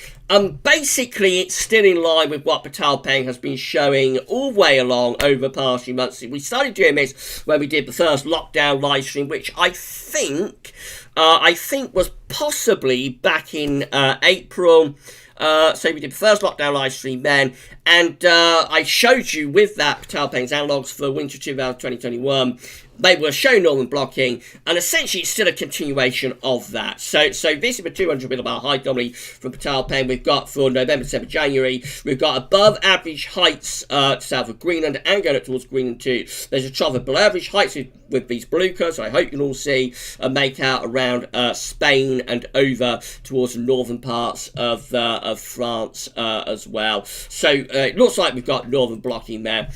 Speaker 1: Basically, it's still in line with what Peitao Peng has been showing all the way along over the past few months. We started doing this when we did the first lockdown live stream, which I think was possibly back in April. So we did the first lockdown live stream then, and I showed you with that Peitao Peng's analogues for winter 2020-21. They were showing northern blocking, and essentially it's still a continuation of that. So this is a 200 millibar height anomaly from Peitao Peng. We've got for November, December, January. We've got above average heights to south of Greenland and going up towards Greenland too. There's a trough of below average heights with these blue curves. So I hope you can all see and make out around Spain and over towards the northern parts of France as well. So it looks like we've got northern blocking there.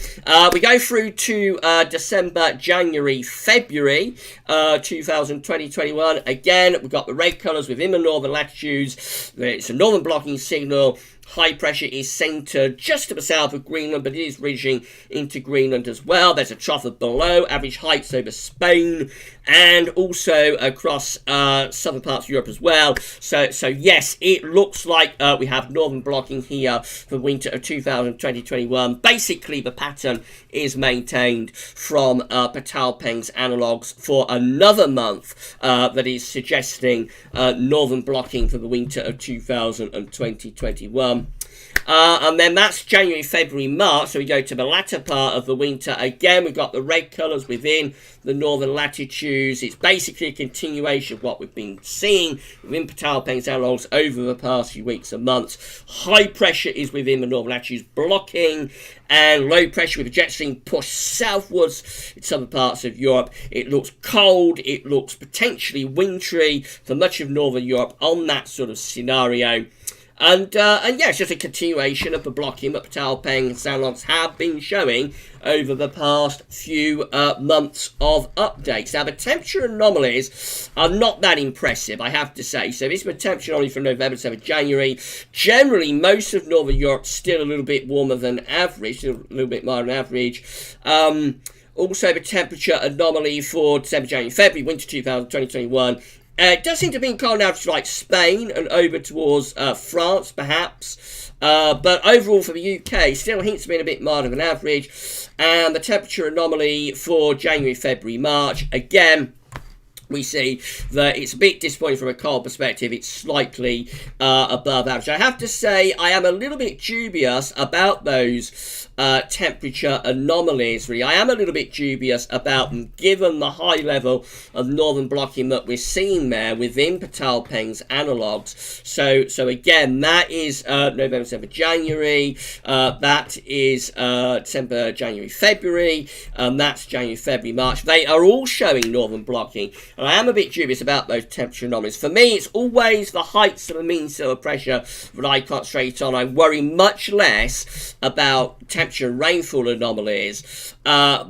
Speaker 1: We go through to December, January, February 2020-21. Again, we've got the red colours within the northern latitudes. It's a northern blocking signal. High pressure is centred just to the south of Greenland, but it is ridging into Greenland as well. There's a trough of below average heights over Spain and also across southern parts of Europe as well. So yes, it looks like we have northern blocking here for winter of 2020-21. Basically, the pattern is maintained from Peitao Peng's analogues for another month that is suggesting northern blocking for the winter of 2020-21. And then that's January, February, March. So we go to the latter part of the winter. Again, we've got the red colours within the northern latitudes. It's basically a continuation of what we've been seeing within Peitao Peng's analogues over the past few weeks and months. High pressure is within the northern latitudes, blocking, and low pressure with the jet stream pushed southwards in southern parts of Europe. It looks cold. It looks potentially wintry for much of northern Europe on that sort of scenario. And yeah, it's just a continuation of the blocking that Peitao Peng's analogues have been showing over the past few months of updates. Now, the temperature anomalies are not that impressive, I have to say. So this is the temperature anomaly from November, December, January. Generally, most of northern Europe still a little bit warmer than average, still a little bit milder than average. Also, the temperature anomaly for December, January, February, winter 2020-21. It does seem to be in cold average like Spain and over towards France, perhaps. But overall for the UK, still hints of being a bit milder than average. And the temperature anomaly for January, February, March, again, we see that it's a bit disappointing from a cold perspective. It's slightly above average. I have to say I am a little bit dubious about those temperature anomalies, really. I am a little bit dubious about them, given the high level of northern blocking that we're seeing there within Peitao Peng's analogues. So again, that is November, December, January. That is December, January, February. That's January, February, March. They are all showing northern blocking. And I am a bit dubious about those temperature anomalies. For me, it's always the heights of the mean sea level pressure that I concentrate on. I worry much less about temperature and rainfall anomalies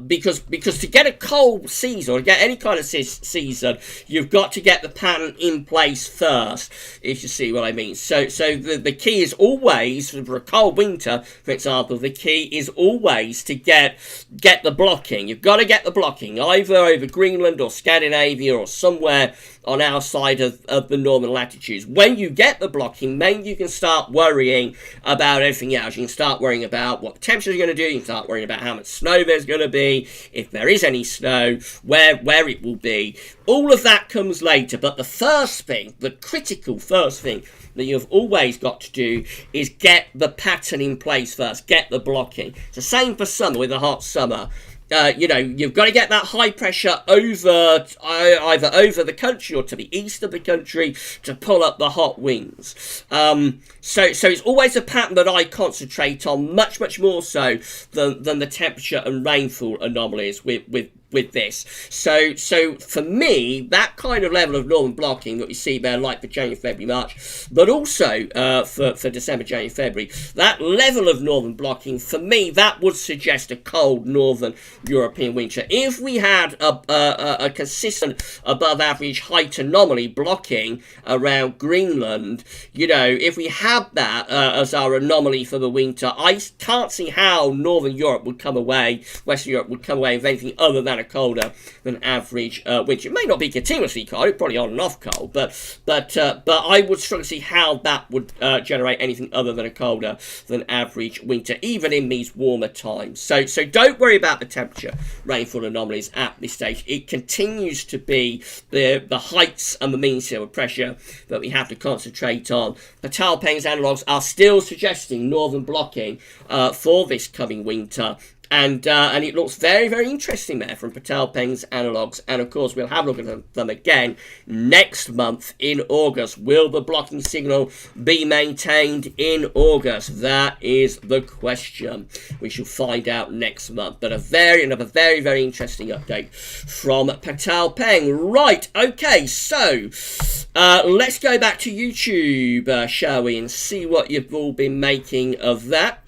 Speaker 1: because to get a cold season, or to get any kind of season, you've got to get the pattern in place first, if you see what I mean. So the key is always, for a cold winter, for example, the key is always to get the blocking. You've got to get the blocking, either over Greenland or Scandinavia or somewhere on our side of the northern latitudes. When you get the blocking, then you can start worrying about everything else. You can start worrying about what the temperatures are going to do. You can start worrying about how much snow there's going to be, if there is any snow, where it will be. All of that comes later, but the first thing, the critical first thing that you've always got to do is get the pattern in place first, get the blocking. It's the same for summer, with a hot summer. You've got to get that high pressure over either over the country or to the east of the country to pull up the hot winds. So it's always a pattern that I concentrate on much more so than the temperature and rainfall anomalies with this. So for me, that kind of level of northern blocking that we see there, like for January, February, March, but also for December, January, February, that level of northern blocking, for me, that would suggest a cold northern European winter. If we had a consistent above average height anomaly blocking around Greenland, if we had that as our anomaly for the winter, I can't see how Northern Europe would come away, Western Europe would come away with anything other than a colder than average winter. It may not be continuously cold, it's probably on and off cold, but I would struggle to see how that would generate anything other than a colder than average winter, even in these warmer times. So don't worry about the temperature rainfall anomalies at this stage. It continues to be the heights and the mean sea level pressure that we have to concentrate on. Peitao Peng's analogues are still suggesting northern blocking for this coming winter. And it looks very interesting there from Peitao Peng's analogues. And of course, we'll have a look at them again next month in August. Will the blocking signal be maintained in August? That is the question. We shall find out next month. But another very interesting update from Peitao Peng. Right, okay, so let's go back to YouTube, shall we, and see what you've all been making of that.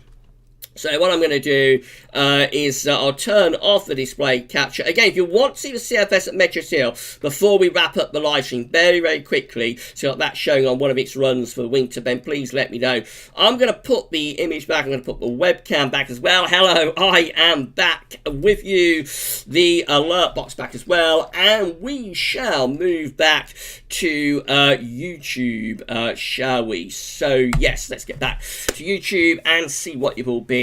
Speaker 1: So what I'm going to do is I'll turn off the display capture. Again, if you want to see the CFS at Metro Hill before we wrap up the live stream very quickly, so that's showing on one of its runs for the winter, then please let me know. I'm going to put the image back. I'm going to put the webcam back as well. Hello, I am back with you. The alert box back as well. And we shall move back to YouTube, shall we? So, yes, let's get back to YouTube and see what you've all been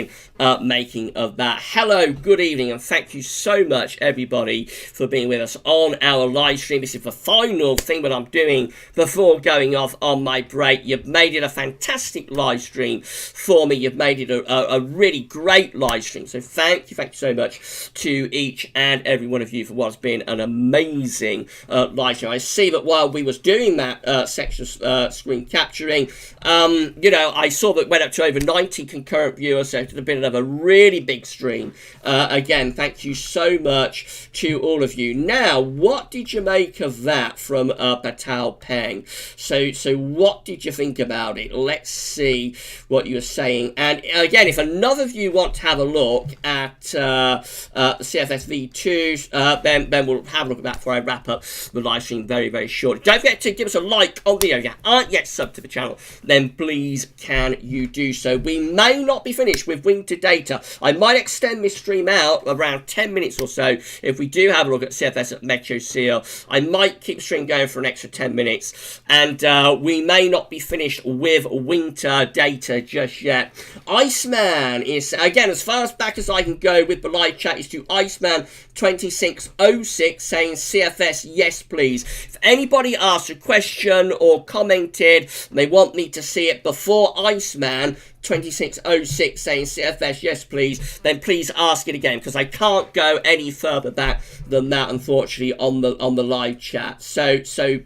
Speaker 1: making of that. Hello, good evening, and thank you so much, everybody, for being with us on our live stream. This is the final thing that I'm doing before going off on my break. You've made it a fantastic live stream for me. You've made it a really great live stream. So thank you so much to each and every one of you for what's been an amazing live stream. I see that while we was doing that section of screen capturing, I saw that it went up to over 90 concurrent viewers, so it have been another really big stream. Again, thank you so much to all of you. Now, what did you make of that from Peitao Peng? So what did you think about it? Let's see what you were saying. And again, if another of you want to have a look at the CFS V2s, then we'll have a look at that before I wrap up the live stream very shortly. Don't forget to give us a like on the video. If you aren't yet subbed to the channel, then please can you do so. We may not be finished with with winter data. I might extend this stream out around 10 minutes or so if we do have a look at CFS at Metro Seal. I might keep the stream going for an extra 10 minutes, and we may not be finished with winter data just yet. Iceman is, again, as far as back as I can go with the live chat, is to Iceman2606 saying CFS yes please. If anybody asks a question or commented and they want me to see it before Iceman2606 saying CFS yes please, then please ask it again, because I can't go any further back than that, unfortunately, on the live chat. So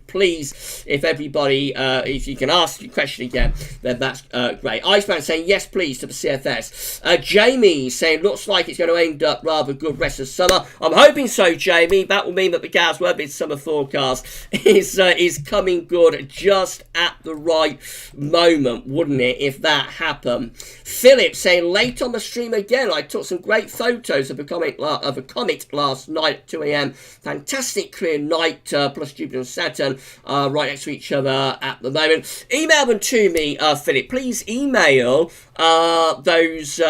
Speaker 1: please, if everybody, if you can ask your question again, then that's great. Iceman saying yes please to the CFS. Jamie saying looks like it's going to end up rather good rest of summer. I'm hoping so, Jamie. That will mean that the Gaz Weather summer forecast is coming good just at the right moment, wouldn't it, if that happened? Philip saying late on the stream again. I took some great photos of a comet last night at 2 a.m. Fantastic clear night, plus Jupiter and Saturn right next to each other at the moment. Email them to me, Philip. Please email those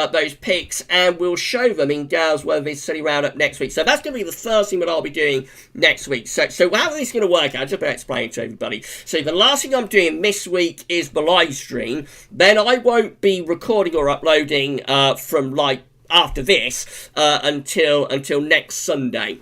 Speaker 1: pics, and we'll show them in Gaz Weather City Roundup next week. So that's going to be the first thing that I'll be doing next week. So how is this going to work out? I'm just going to explain it to everybody. So the last thing I'm doing this week is the live stream. Then I won't be recording or uploading from like after this until next Sunday.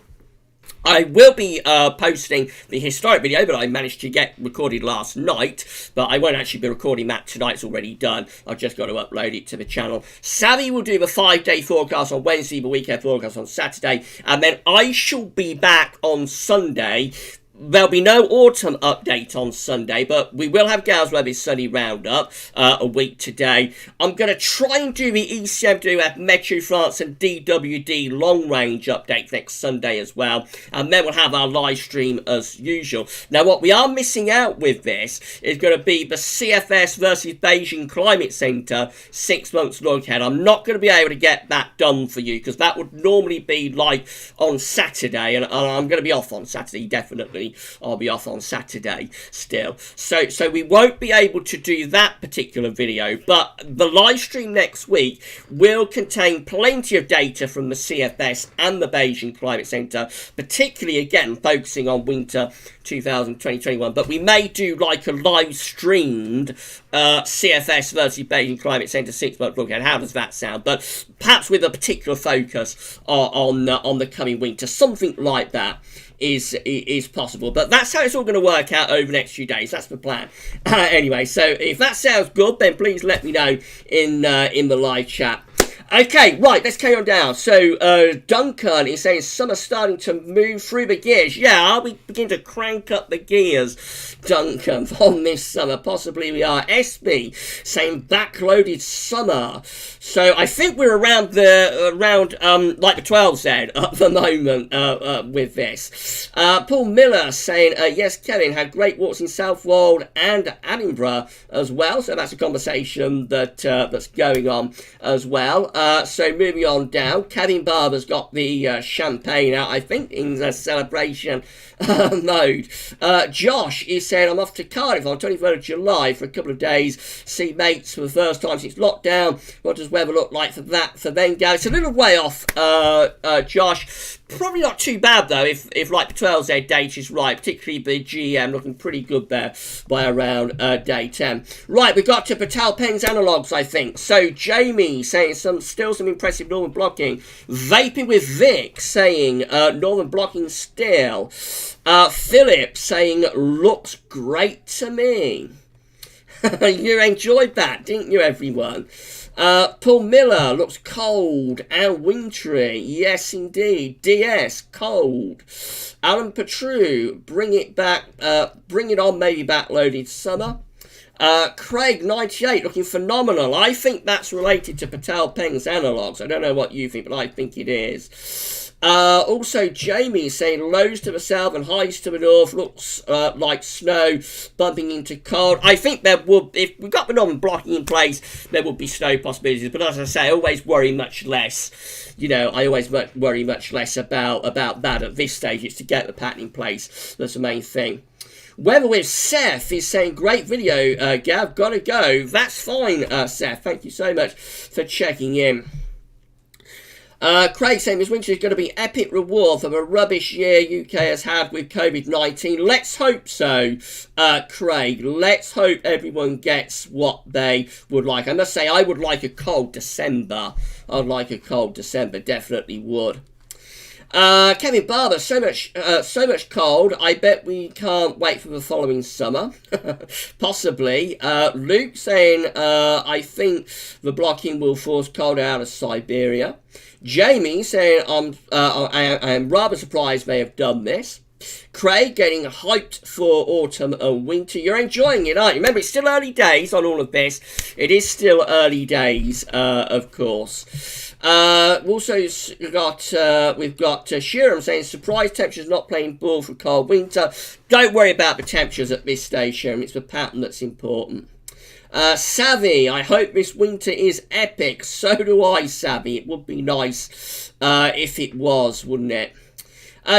Speaker 1: I will be posting the historic video that I managed to get recorded last night, but I won't actually be recording that tonight. It's already done. I've just got to upload it to the channel. Savvy will do the 5-day forecast on Wednesday, the weekend forecast on Saturday, and then I shall be back on Sunday. There'll be no autumn update on Sunday, but we will have Gaz Weather Sunny Roundup a week today. I'm going to try and do the ECMWF Meteo France and DWD long range update next Sunday as well, and then we'll have our live stream as usual. Now, what we are missing out with this is going to be the CFS versus Beijing Climate Centre 6 months look ahead. I'm not going to be able to get that done for you, because that would normally be like on Saturday, and I'm going to be off on Saturday, definitely. I'll be off on Saturday still. So we won't be able to do that particular video, but the live stream next week will contain plenty of data from the CFS and the Beijing Climate Centre, particularly, again, focusing on winter 2020-21. But we may do like a live streamed CFS versus Beijing Climate Centre 6 month look at. How does that sound? But perhaps with a particular focus on the coming winter, something like that is possible. But that's how it's all going to work out over the next few days. That's the plan. Anyway, so if that sounds good, then please let me know in the live chat. Okay, right, let's carry on down. So, Duncan is saying summer's starting to move through the gears. Yeah, are we beginning to crank up the gears, Duncan, on this summer? Possibly we are. SB saying backloaded summer. So, I think we're around like the 12s then at the moment with this. Paul Miller saying, yes, Kevin, had great walks in Southwold and Edinburgh as well. So, that's a conversation that's going on as well. So moving on down, Kevin Barber's got the champagne out, I think, in the celebration mode. Josh is saying, I'm off to Cardiff on 23rd of July for a couple of days, see mates for the first time since lockdown. What does weather look like for that for then, Gary? It's a little way off, Josh. Probably not too bad, though, if like the 12Z date is right, particularly the GM looking pretty good there by around day 10. Right, we got to Peitao Peng's analogues, I think. So Jamie saying still some impressive northern blocking. Vaping with Vic saying northern blocking still. Philip saying looks great to me. You enjoyed that, didn't you, everyone? Paul Miller looks cold and wintry. Yes, indeed. DS, cold. Alan Petru, bring it back. Bring it on, maybe backloaded summer. Craig, 98, looking phenomenal. I think that's related to Peitao Peng's analogues. I don't know what you think, but I think it is. Also, Jamie saying lows to the south and highs to the north, looks like snow bumping into cold. I think there would, if we got the northern blocking in place, there would be snow possibilities. But as I say, I always worry much less. You know, I always worry much less about that at this stage. It's to get the pattern in place. That's the main thing. Weather with Seth is saying, great video, Gav, gotta go. That's fine, Seth. Thank you so much for checking in. Craig saying this winter is going to be epic reward for the rubbish year UK has had with COVID-19. Let's hope so, Craig. Let's hope everyone gets what they would like. I must say, I would like a cold December. I'd like a cold December, definitely would. Kevin Barber, so much cold. I bet we can't wait for the following summer. Possibly. Luke saying, I think the blocking will force cold out of Siberia. Jamie saying, I am rather surprised they have done this. Craig getting hyped for autumn and winter. You're enjoying it, aren't you? Remember, it's still early days on all of this. It is still early days, of course. Also, we've got Shiram saying, surprise temperatures not playing ball for cold winter. Don't worry about the temperatures at this stage, Shiram. It's the pattern that's important. Savvy, I hope this winter is epic. So do I, Savvy. It would be nice if it was, wouldn't it?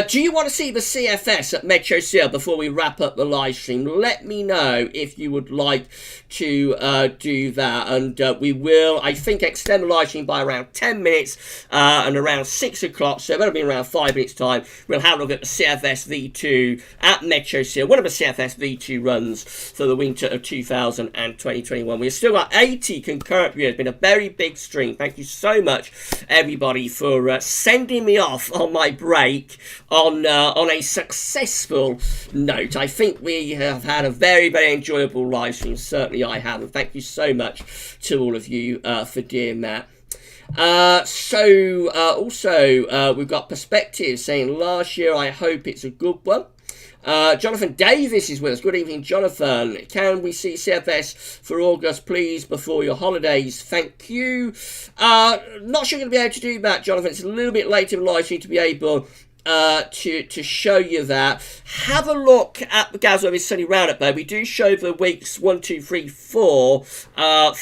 Speaker 1: Do you want to see the CFS at Metro Seal before we wrap up the live stream? Let me know if you would like to do that, and we will, I think, extend the live stream by around 10 minutes and around 6 o'clock, so that'll be around 5 minutes time. We'll have a look at the CFS V2 at Metro Seal, one of the CFS V2 runs for the winter of 2020-21. We've still got 80 concurrent viewers. It's been a very big stream. Thank you so much, everybody, for sending me off on my break on a successful note. I think we have had a very, very enjoyable live stream. Certainly I have, and thank you so much to all of you for doing that. Also, we've got Perspective saying, last year, I hope it's a good one. Jonathan Davis is with us. Good evening, Jonathan. Can we see CFS for August, please, before your holidays? Thank you. Not sure you're going to be able to do that, Jonathan. It's a little bit late in the live stream to be able to show you that. Have a look at the Gazzo is Sunny Roundup, though. We do show the weeks 1, 2, 3, 4, 500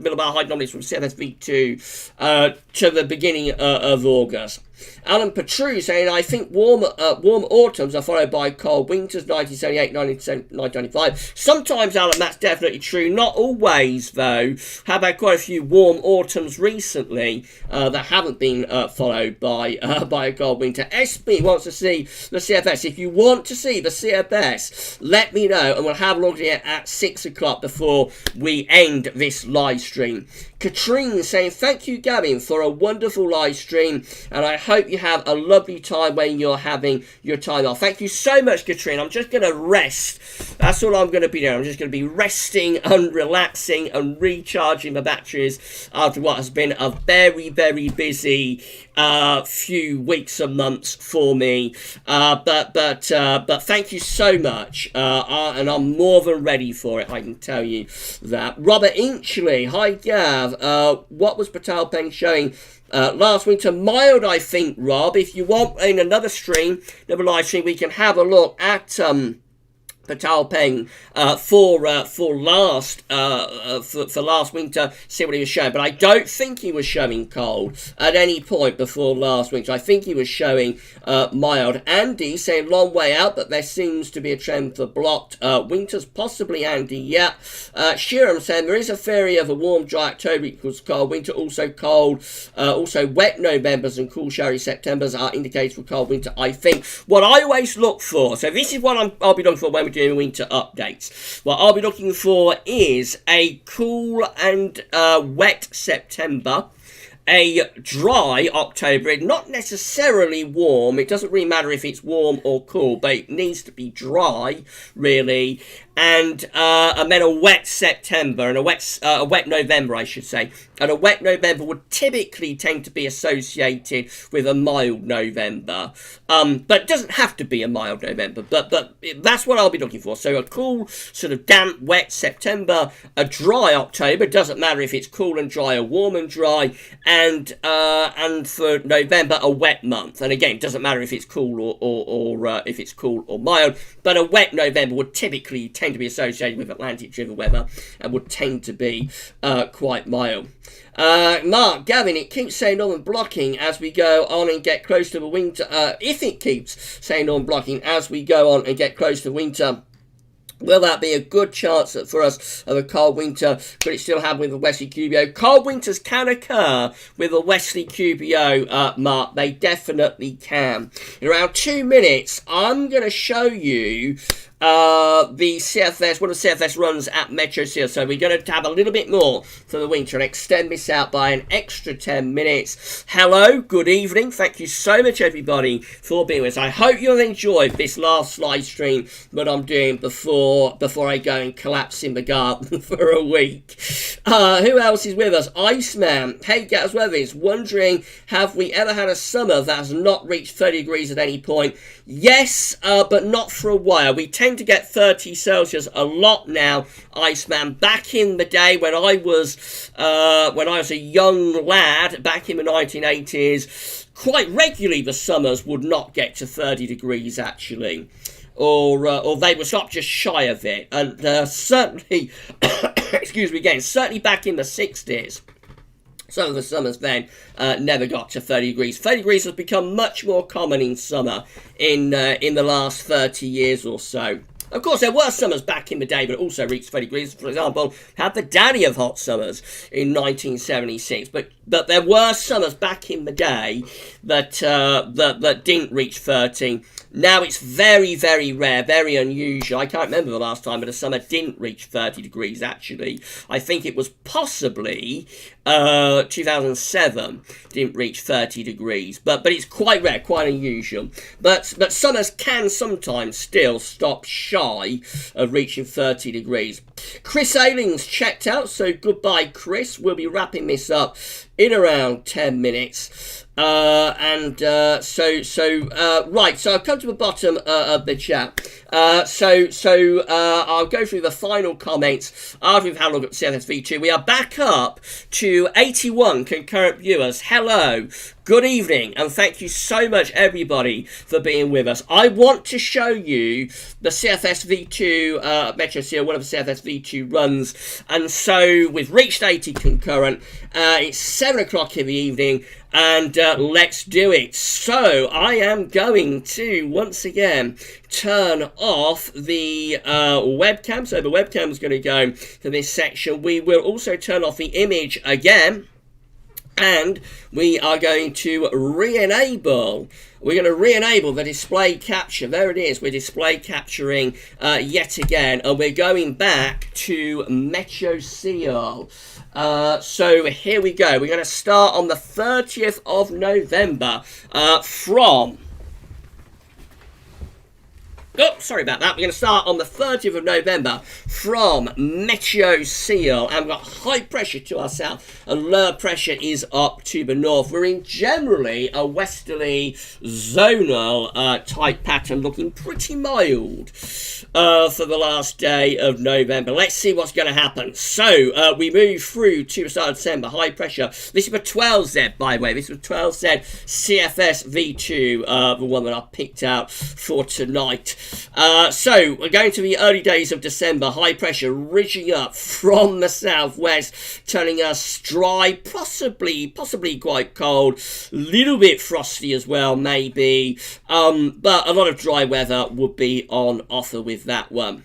Speaker 1: millibar high anomalies from CFS V2 to the beginning of August. Alan Petru saying, I think warm autumns are followed by cold winters, 1978, 1995. Sometimes, Alan, that's definitely true. Not always, though. Have had quite a few warm autumns recently that haven't been followed by a cold winter. SB wants to see the CFS. If you want to see the CFS, let me know, and we'll have a look at it at 6 o'clock before we end this live stream. Katrine saying, thank you, Gavin, for a wonderful live stream, and I hope you have a lovely time when you're having your time off. Thank you so much, Katrine. I'm just going to rest. That's all I'm going to be doing. I'm just going to be resting and relaxing and recharging my batteries after what has been a very, very busy few weeks and months for me. But thank you so much, and I'm more than ready for it, I can tell you that. Robert Inchley, hi Gav. What was Peitao Peng showing last winter? Mild, I think, Rob. If you want, in another stream, another live stream, we can have a look at Peitao Peng for last winter, see what he was showing. But I don't think he was showing cold at any point before last winter. I think he was showing mild. Andy saying long way out, but there seems to be a trend for blocked winters. Possibly, Andy, yeah. Shiram saying there is a theory of a warm, dry October equals cold winter, also cold. Also wet Novembers and cool, showery Septembers are indicators for cold winter, I think. What I always look for, so this is what I'll be looking for when we're doing winter updates. What I'll be looking for is a cool and wet September, a dry October, not necessarily warm. It doesn't really matter if it's warm or cool, but it needs to be dry, really. And then a wet September and a wet November, I should say. And a wet November would typically tend to be associated with a mild November. But it doesn't have to be a mild November. But that's what I'll be looking for. So a cool, sort of damp, wet September, a dry October. Doesn't matter if it's cool and dry or warm and dry. And for November, a wet month. And again, it doesn't matter if it's cool or if it's cool or mild. But a wet November would typically tend to be associated with Atlantic driven weather and would tend to be quite mild. Mark, Gavin, it keeps saying northern blocking as we go on and get close to the winter. If it keeps saying northern blocking as we go on and get close to winter, will that be a good chance for us of a cold winter? Could it still happen with the westerly QBO? Cold winters can occur with a westerly QBO, Mark. They definitely can. In around 2 minutes, I'm going to show you the CFS, one of the CFS runs at Metro Seal. So we're going to have a little bit more for the winter and extend this out by an extra 10 minutes. Hello, good evening. Thank you so much, everybody, for being with us. I hope you'll enjoy this last live stream that I'm doing before I go and collapse in the garden for a week. Who else is with us? Iceman. Hey, Gas Weathers. Wondering, have we ever had a summer that has not reached 30 degrees at any point? Yes, but not for a while. We tend to get 30 Celsius a lot now, Iceman. Back in the day when I was a young lad, back in the 1980s, quite regularly the summers would not get to 30 degrees actually, or they were sort of just shy of it. And certainly, excuse me again, certainly back in the 60s. Some of the summers then never got to 30 degrees. 30 degrees has become much more common in summer in the last 30 years or so. Of course, there were summers back in the day that also reached 30 degrees. For example, had the daddy of hot summers in 1976. But there were summers back in the day that didn't reach 30. Now it's very, very rare, very unusual. I can't remember the last time that a summer didn't reach 30 degrees, actually. I think it was possibly 2007 didn't reach 30 degrees. But it's quite rare, quite unusual. But summers can sometimes still stop shy of reaching 30 degrees. Chris Ailing's checked out, so goodbye, Chris. We'll be wrapping this up in around 10 minutes. Right, so I've come to the bottom of the chat. I'll go through the final comments after we've had a look at CFS V2. We are back up to 81 concurrent viewers. Hello. Good evening, and thank you so much, everybody, for being with us. I want to show you the CFS V2 Metro Seal, one of the CFS V2 runs, and so we've reached 80 concurrent. It's 7 o'clock in the evening, and let's do it. So I am going to, once again, turn off the webcam. So the webcam is going to go to this section. We will also turn off the image again. And we are going to re-enable. We're going to re-enable the display capture. There it is. We're display capturing yet again. And we're going back to Metro Seal. So here we go. We're going to start on the 30th of November from... Oh, sorry about that. We're going to start on the 30th of November from Meteo Seal, and we've got high pressure to our south and low pressure is up to the north. We're in generally a westerly zonal type pattern, looking pretty mild for the last day of November. Let's see what's going to happen. So we move through to the start of December. High pressure. This is for 12Z, by the way. This was 12Z CFS V2, the one that I picked out for tonight. So we're going to the early days of December. High pressure ridging up from the southwest, turning us dry, possibly quite cold, little bit frosty as well, maybe, but a lot of dry weather would be on offer with that one.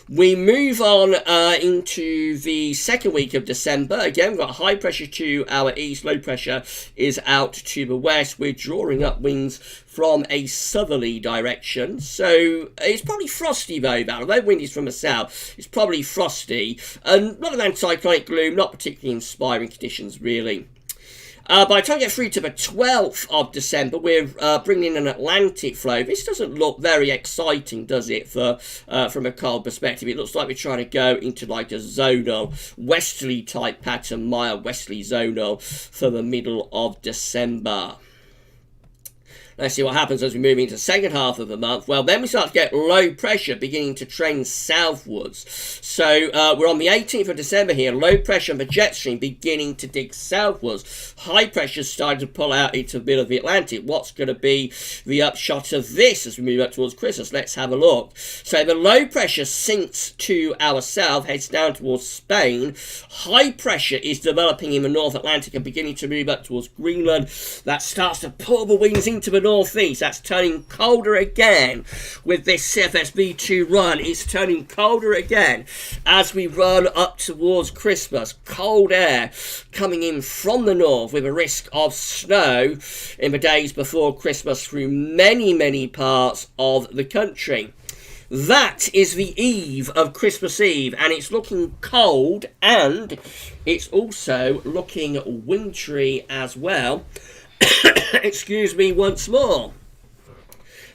Speaker 1: We move on into the second week of December. Again, we've got high pressure to our east, low pressure is out to the west. We're drawing up winds from a southerly direction. So it's probably frosty though, although wind is from the south. It's probably frosty. And not an anticyclonic gloom, not particularly inspiring conditions really. By the time we get through to the 12th of December, we're bringing in an Atlantic flow. This doesn't look very exciting, does it, from a cold perspective? It looks like we're trying to go into like a zonal, westerly type pattern, mild westerly zonal for the middle of December. Let's see what happens as we move into the second half of the month. Well, then we start to get low pressure beginning to trend southwards. So we're on the 18th of December here. Low pressure and the jet stream beginning to dig southwards. High pressure starting to pull out into the middle of the Atlantic. What's going to be the upshot of this as we move up towards Christmas? Let's have a look. So the low pressure sinks to our south, heads down towards Spain. High pressure is developing in the North Atlantic and beginning to move up towards Greenland. That starts to pull the winds into the northeast. That's turning colder again with this CFS V2 run. It's turning colder again as we run up towards Christmas. Cold air coming in from the north with a risk of snow in the days before Christmas through many parts of the country. That is the eve of Christmas Eve, and it's looking cold, and it's also looking wintry as well. Excuse me once more.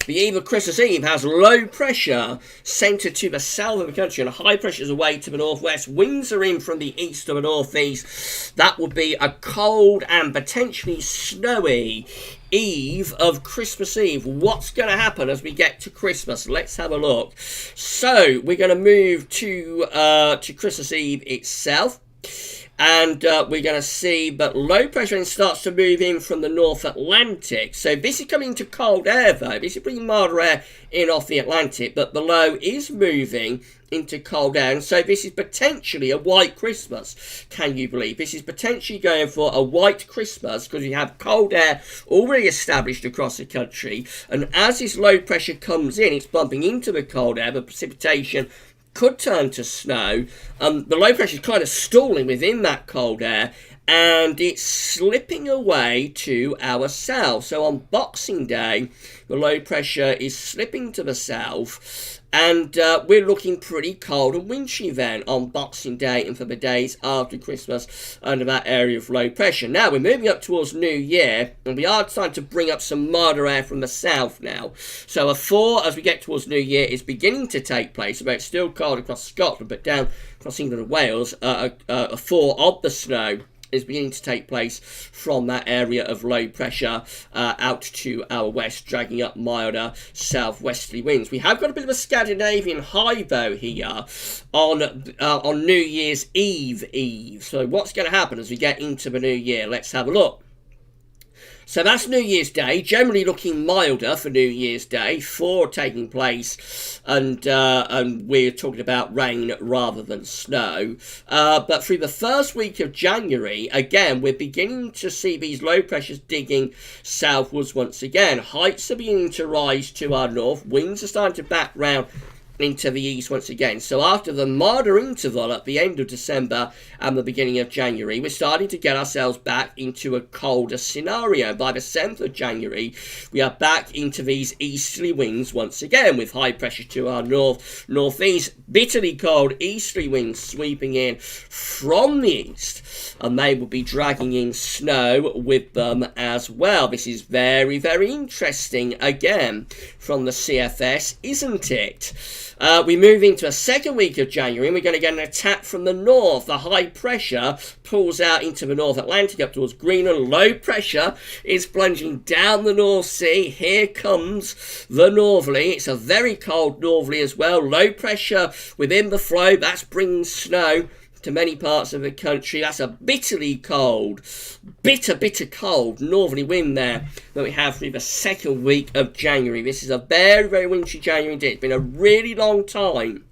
Speaker 1: The eve of Christmas Eve has low pressure centred to the south of the country and high pressure is away to the northwest. Winds are in from the east to the northeast. That would be a cold and potentially snowy eve of Christmas Eve. What's going to happen as we get to Christmas? Let's have a look. So we're going to move to Christmas Eve itself. And we're going to see that low pressure then starts to move in from the North Atlantic. So this is coming into cold air, though. This is bringing milder air in off the Atlantic, but the low is moving into cold air. And so this is potentially a white Christmas. Can you believe? This is potentially going for a white Christmas because we have cold air already established across the country. And as this low pressure comes in, it's bumping into the cold air, the precipitation could turn to snow. The low pressure is kind of stalling within that cold air and it's slipping away to our south. So on Boxing Day, the low pressure is slipping to the south and we're looking pretty cold and wintry then on Boxing Day and for the days after Christmas under that area of low pressure. Now we're moving up towards New Year and we are starting to bring up some milder air from the south now. So a thaw as we get towards New Year is beginning to take place, but it's still cold across Scotland, but down across England and Wales, a thaw of the snow is beginning to take place from that area of low pressure out to our west, dragging up milder southwesterly winds. We have got a bit of a Scandinavian high though here on New Year's Eve. So what's going to happen as we get into the new year? Let's have a look. So that's New Year's Day, generally looking milder for New Year's Day, thaw taking place, and we're talking about rain rather than snow. But through the first week of January, again, we're beginning to see these low pressures digging southwards once again. Heights are beginning to rise to our north, winds are starting to back round into the east once again. So after the milder interval at the end of December and the beginning of January, we're starting to get ourselves back into a colder scenario. By the 7th of January, we are back into these easterly winds once again with high pressure to our northeast, bitterly cold easterly winds sweeping in from the east, and they will be dragging in snow with them as well. This is very interesting again from the CFS, isn't it? We move into a second week of January and we're going to get an attack from the north. The high pressure pulls out into the North Atlantic up towards Greenland. Low pressure is plunging down the North Sea. Here comes the northerly. It's a very cold northerly as well. Low pressure within the flow. That's bringing snow to many parts of the country. That's a bitterly cold, bitter cold northerly wind there that we have through the second week of January. This is a very wintry January indeed. It's been a really long time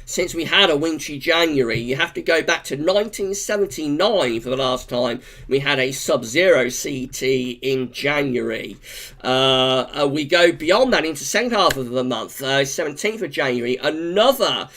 Speaker 1: since we had a wintry January. You have to go back to 1979 for the last time we had a sub-zero CT in January. We go beyond that into second half of the month, 17th of January, another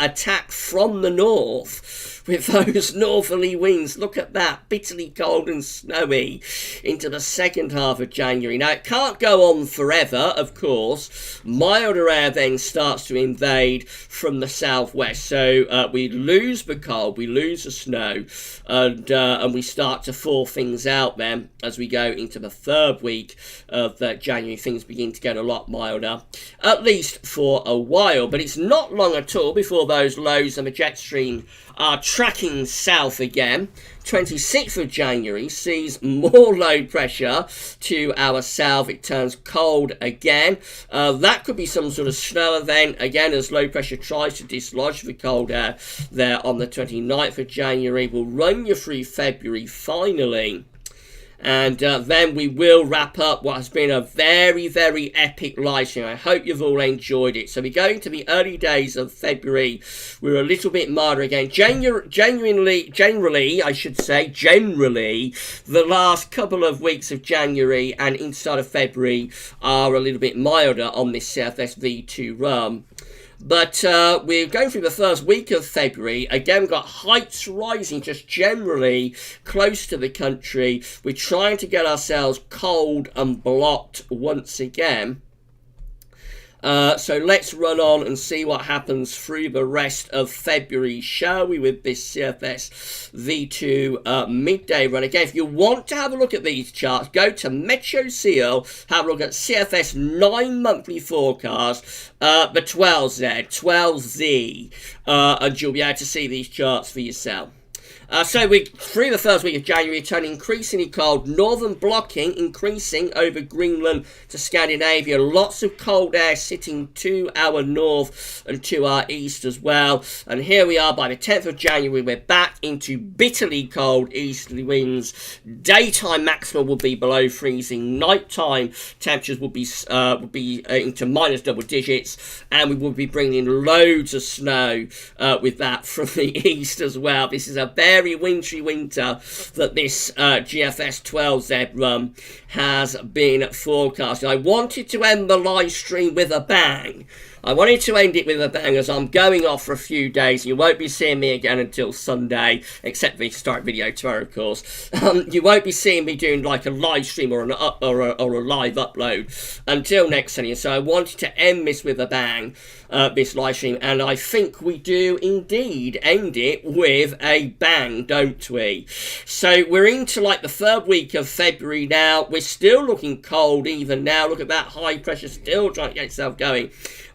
Speaker 1: attack from the north with those northerly winds. Look at that, bitterly cold and snowy into the second half of January. Now, it can't go on forever, of course. Milder air then starts to invade from the southwest. So we lose the cold, we lose the snow, and we start to thaw things out then as we go into the third week of January. Things begin to get a lot milder, at least for a while. But it's not long at all before those lows and the jet stream are tracking south again. 26th of January sees more low pressure to our south. It turns cold again. That could be some sort of snow event again as low pressure tries to dislodge the cold air there on the 29th of January. We'll run you through February finally. And then we will wrap up what has been a very, very epic live stream. I hope you've all enjoyed it. So we're going to the early days of February. We're a little bit milder again. Generally, the last couple of weeks of January and inside of February are a little bit milder on this Cfs V2 run. But we're going through the first week of February. Again, we've got heights rising just generally close to the country. We're trying to get ourselves cold and blocked once again. So let's run on and see what happens through the rest of February, shall we, with this CFS V2 midday run. Again, if you want to have a look at these charts, go to Meteo Seal, have a look at CFS 9 monthly forecast, the 12Z, and you'll be able to see these charts for yourself. So we through the first week of January, turning increasingly cold, northern blocking increasing over Greenland to Scandinavia. Lots of cold air sitting to our north and to our east as well. And here we are by the 10th of January. We're back into bitterly cold easterly winds. Daytime maximum will be below freezing. Nighttime temperatures will be into minus double digits, and we will be bringing in loads of snow with that from the east as well. This is a very wintry winter that this GFS 12Z run has been forecasting. I wanted to end the live stream with a bang. I wanted to end it with a bang as I'm going off for a few days. You won't be seeing me again until Sunday, except the historic video tomorrow, of course. You won't be seeing me doing like a live stream or a live upload until next Sunday. So I wanted to end this with a bang, this live stream, and I think we do indeed end it with a bang, don't we? So we're into like the third week of February now. We're still looking cold even now. Look at that high pressure still trying to get itself going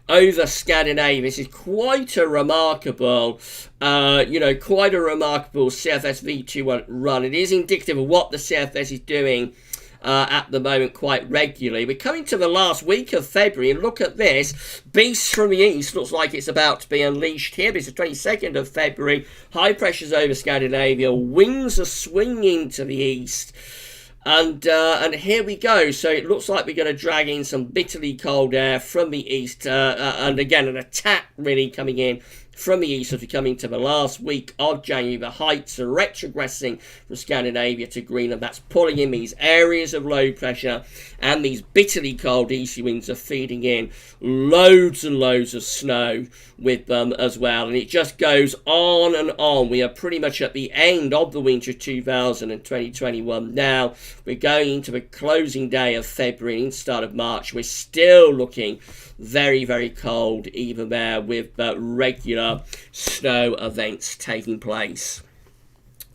Speaker 1: over Scandinavia. This is quite a remarkable, quite a remarkable CFS V2 run. It is indicative of what the CFS is doing at the moment quite regularly. We're coming to the last week of February, and look at this. Beast from the east looks like it's about to be unleashed here. It's the 22nd of February. High pressures over Scandinavia. Winds are swinging to the east. And here we go. So it looks like we're going to drag in some bitterly cold air from the east. And again, an attack really coming in from the east as we come into the last week of January. The heights are retrogressing from Scandinavia to Greenland. That's pulling in these areas of low pressure, and these bitterly cold easterly winds are feeding in loads and loads of snow with them as well. And it just goes on and on. We are pretty much at the end of the winter of 2021 now. We're going into the closing day of February and start of March. We're still looking very, very cold even there, with regular snow events taking place.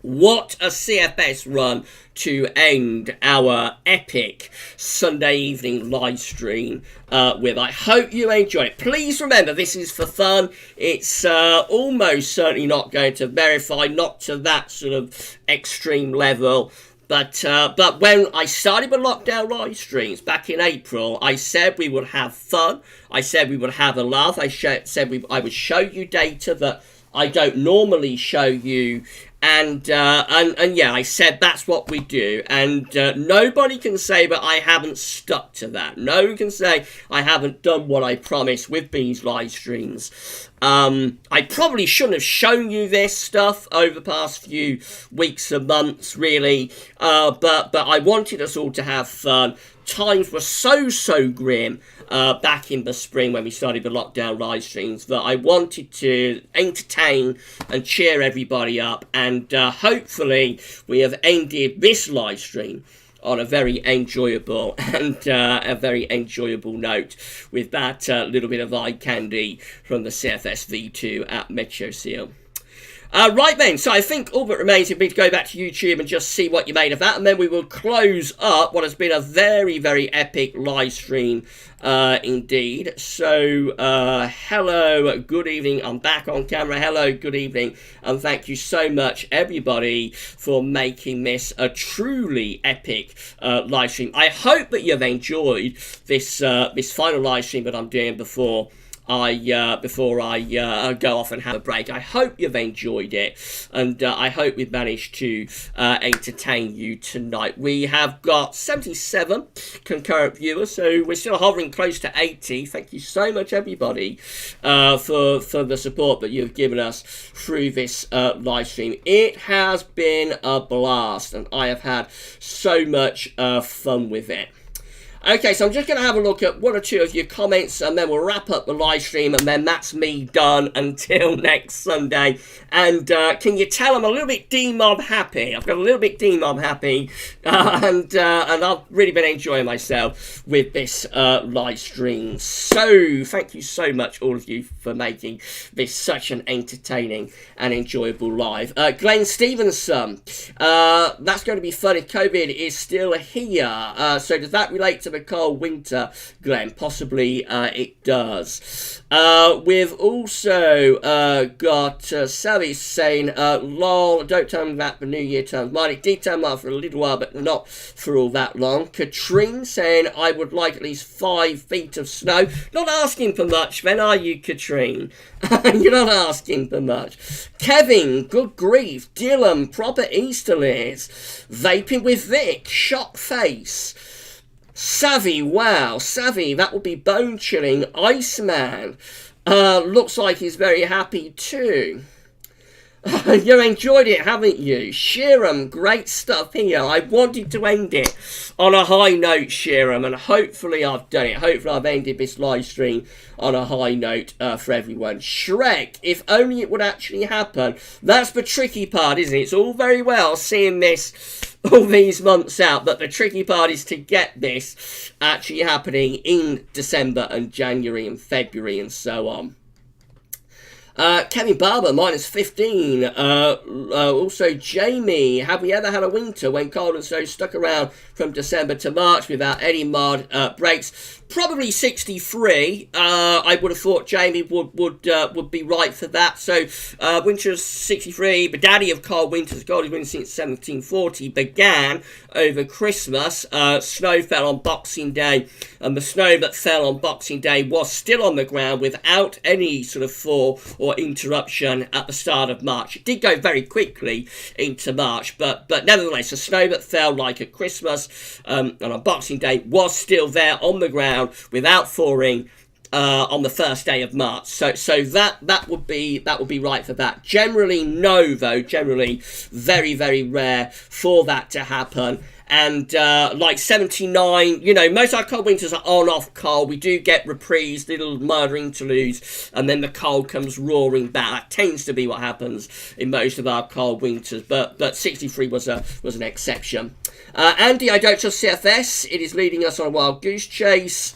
Speaker 1: What a CFS run to end our epic Sunday evening live stream with. I hope you enjoy it. Please remember, this is for fun. It's almost certainly not going to verify, not to that sort of extreme level. But when I started the lockdown live streams back in April, I said we would have fun. I said we would have a laugh. I said I would show you data that I don't normally show you. And yeah, I said that's what we do. And nobody can say that I haven't stuck to that. No one can say I haven't done what I promised with these live streams. I probably shouldn't have shown you this stuff over the past few weeks and months, really. But I wanted us all to have fun. Times were so grim back in the spring when we started the lockdown live streams that I wanted to entertain and cheer everybody up, and hopefully we have ended this live stream on a very enjoyable and a very enjoyable note with that little bit of eye candy from the CFS V2 at Meteo Seal. Right then, so I think all that remains would be to go back to YouTube and just see what you made of that, and then we will close up what has been a very, very epic live stream indeed. So, hello, good evening, I'm back on camera, hello, good evening, and thank you so much, everybody, for making this a truly epic live stream. I hope that you've enjoyed this, this final live stream that I'm doing before I go off and have a break. I hope you've enjoyed it, and I hope we've managed to entertain you tonight. We have got 77 concurrent viewers, so we're still hovering close to 80. Thank you so much, everybody, for the support that you've given us through this live stream. It has been a blast, and I have had so much fun with it. Okay, so I'm just going to have a look at one or two of your comments, and then we'll wrap up the live stream, and then that's me done until next Sunday. And can you tell I'm a little bit D-Mob happy? I've got a little bit D-Mob happy, and I've really been enjoying myself with this live stream. So thank you so much, all of you, for making this such an entertaining and enjoyable live. Glenn Stevenson, that's going to be fun if COVID is still here. So does that relate to the cold winter, Glenn? Possibly it does. We've also got Sally saying, lol, don't tell me that the new year turns mild. It did turn mild for a little while, but not for all that long. Katrine saying, I would like at least 5 feet of snow. Not asking for much, then, are you, Katrine? You're not asking for much. Kevin, good grief. Dylan, proper Easterlies. Vaping with Vic, shock face. Savvy, wow, Savvy, that would be bone-chilling. Iceman, looks like he's very happy too. You enjoyed it, haven't you? Sheeram, great stuff here. I wanted to end it on a high note, Sheeram, and hopefully I've done it. Hopefully I've ended this live stream on a high note for everyone. Shrek, if only it would actually happen. That's the tricky part, isn't it? It's all very well seeing this all these months out, but the tricky part is to get this actually happening in December and January and February and so on. Kevin Barber, -15. Also, Jamie, have we ever had a winter when cold and snow stuck around from December to March without any mod breaks? Probably 63. I would have thought Jamie would be right for that. So winter's 63. The daddy of cold winters, coldest winter since 1740, began over Christmas. Snow fell on Boxing Day, and the snow that fell on Boxing Day was still on the ground without any sort of thaw or interruption at the start of March. It did go very quickly into March, but nevertheless, the snow that fell like at Christmas and on Boxing Day was still there on the ground without thawing on the first day of March. So that would be right for that. Generally, no, though. Generally, very, very rare for that to happen. And like 79, you know, most of our cold winters are on-off cold. We do get reprieve, little minor interludes, and then the cold comes roaring back. That tends to be what happens in most of our cold winters. But 63 was an exception. Andy, I don't trust CFS. It is leading us on a wild goose chase.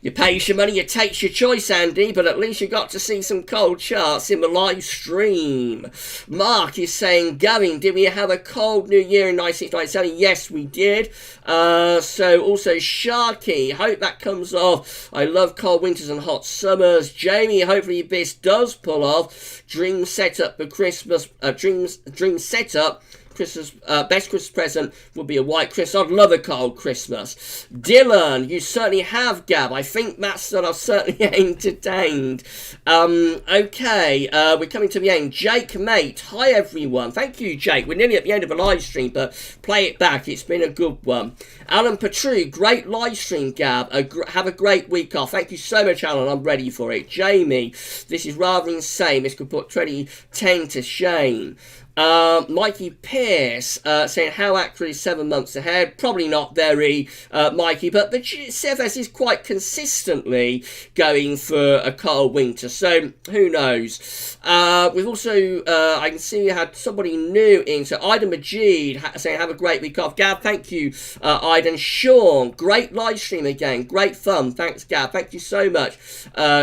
Speaker 1: You pay your money, you take your choice, Andy, but at least you got to see some cold charts in the live stream. Mark is saying, Gavin, did we have a cold New Year in 9697? Yes, we did. So also Sharky, hope that comes off. I love cold winters and hot summers. Jamie, hopefully this does pull off. Dream setup for Christmas. Dream setup. Christmas, best Christmas present would be a white Christmas. I'd love a cold Christmas. Dylan, you certainly have, Gab. I think that's that I've certainly entertained. Okay, we're coming to the end. Jake, mate, hi everyone. Thank you, Jake. We're nearly at the end of the live stream, but play it back. It's been a good one. Alan Patru, great live stream, Gab. Have a great week off. Thank you so much, Alan. I'm ready for it. Jamie, this is rather insane. This could put 2010 to shame. Mikey Pierce saying, how accurate is 7 months ahead? Probably not very, Mikey, but the CFS is quite consistently going for a cold winter, so who knows. We've also, I can see we had somebody new in, so Aidan Majid saying, have a great week off. Gab, thank you, Aidan. Sean, great live stream again, great fun. Thanks, Gab. Thank you so much,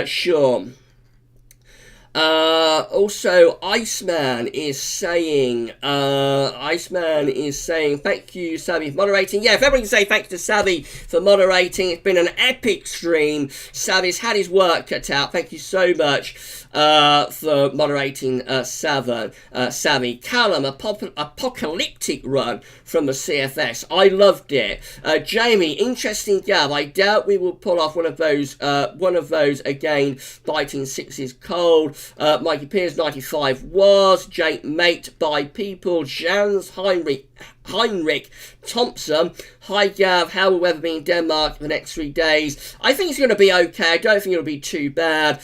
Speaker 1: Sean. Also, Iceman is saying, thank you, Savvy, for moderating. Yeah, if everyone can say thanks to Savvy for moderating. It's been an epic stream. Savvy's had his work cut out. Thank you so much for moderating, Savvy. Callum, apocalyptic run from the CFS. I loved it. Jamie, interesting Gav. I doubt we will pull off one of those again. Biting sixes cold. Mikey Piers 95 was. Jake Mate by people. Jans Heinrich Thompson. Hi Gav, how will weather be in Denmark for the next 3 days? I think it's going to be okay. I don't think it'll be too bad.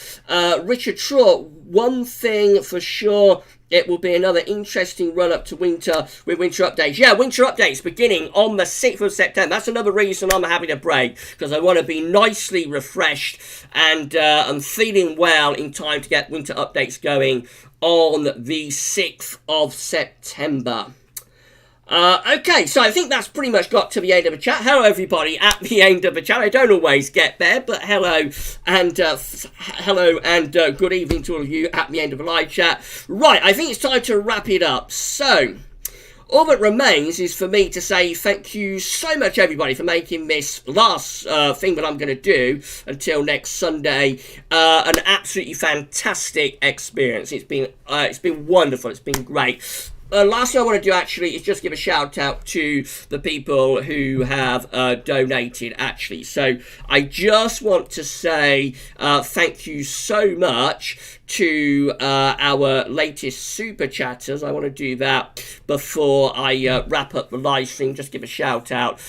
Speaker 1: Richard Trott, one thing for sure, it will be another interesting run up to winter with winter updates. Yeah, winter updates beginning on the 6th of September. That's another reason I'm having a break, because I want to be nicely refreshed and I'm feeling well in time to get winter updates going on the 6th of September. Okay, so I think that's pretty much got to the end of the chat. Hello, everybody, at the end of the chat. I don't always get there, but hello and good evening to all of you at the end of the live chat. Right, I think it's time to wrap it up. So, all that remains is for me to say thank you so much, everybody, for making this last thing that I'm going to do until next Sunday an absolutely fantastic experience. It's been wonderful. It's been great. Last thing I want to do actually is just give a shout out to the people who have donated actually. So I just want to say thank you so much to our latest super chatters. I want to do that before I wrap up the live stream. Just give a shout out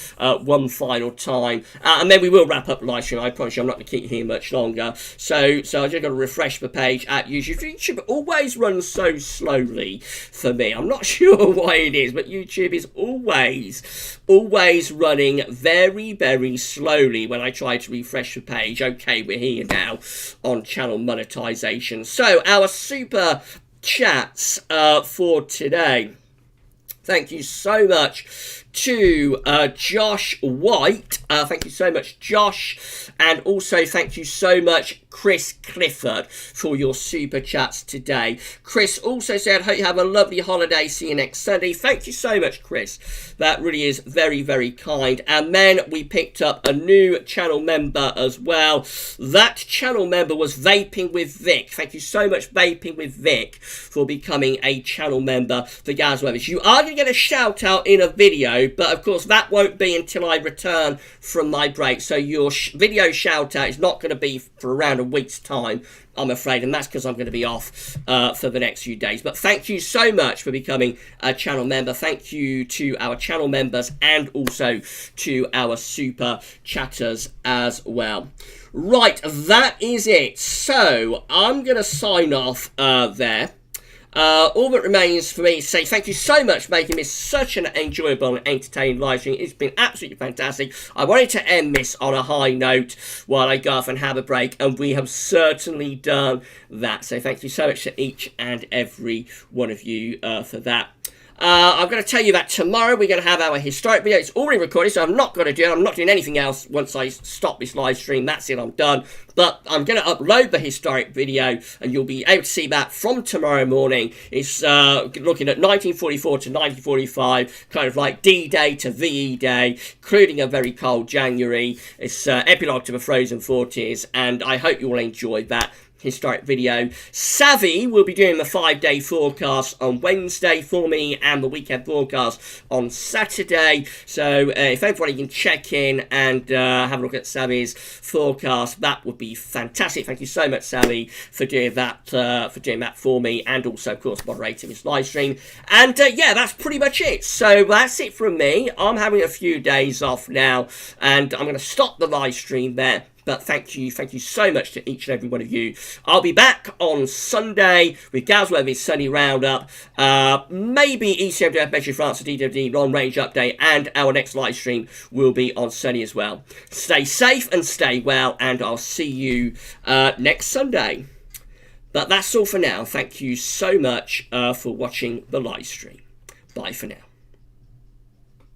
Speaker 1: one final time, and then we will wrap up the live stream. I promise you I'm not going to keep you here much longer. So I just got to refresh the page at YouTube. YouTube always runs so slowly for me. I'm not sure why it is, but YouTube is always running very, very slowly when I try to refresh the page. Okay, we're here now on channel monetization. So our super chats for today. Thank you so much to Josh White. Thank you so much, Josh. And also thank you so much, Chris Clifford, for your super chats today. Chris also said, hope you have a lovely holiday. See you next Sunday. Thank you so much, Chris. That really is very, very kind. And then we picked up a new channel member as well. That channel member was Vaping with Vic. Thank you so much, Vaping with Vic, for becoming a channel member for Gaz Weathers. You are going to get a shout out in a video, but of course that won't be until I return from my break. So your video shout out is not going to be for around a week's time, I'm afraid, and that's because I'm going to be off for the next few days. But thank you so much for becoming a channel member. Thank you to our channel members and also to our super chatters as well. Right, that is it. So I'm going to sign off there. All that remains for me to say thank you so much for making this such an enjoyable and entertaining live stream. It's been absolutely fantastic. I wanted to end this on a high note while I go off and have a break, and we have certainly done that. So thank you so much to each and every one of you for that. I'm going to tell you that tomorrow we're going to have our historic video. It's already recorded, so I'm not going to do it. I'm not doing anything else once I stop this live stream. That's it, I'm done. But I'm going to upload the historic video, and you'll be able to see that from tomorrow morning. It's looking at 1944 to 1945, kind of like D-Day to VE Day, including a very cold January. It's epilogue to the Frozen 40s, and I hope you will enjoy that historic video. Savvy will be doing the 5-day forecast on Wednesday for me and the weekend forecast on Saturday. So if everybody can check in and have a look at Savvy's forecast, that would be fantastic. Thank you so much, Savvy, for doing that for me, and also, of course, moderating this live stream. And yeah, that's pretty much it. So that's it from me. I'm having a few days off now, and I'm going to stop the live stream there. But thank you so much to each and every one of you. I'll be back on Sunday with Gaz Weathers' Sunny Roundup, maybe EC Ensembles France, the DWD long range update, and our next live stream will be on Sunny as well. Stay safe and stay well, and I'll see you next Sunday. But that's all for now. Thank you so much for watching the live stream. Bye for now.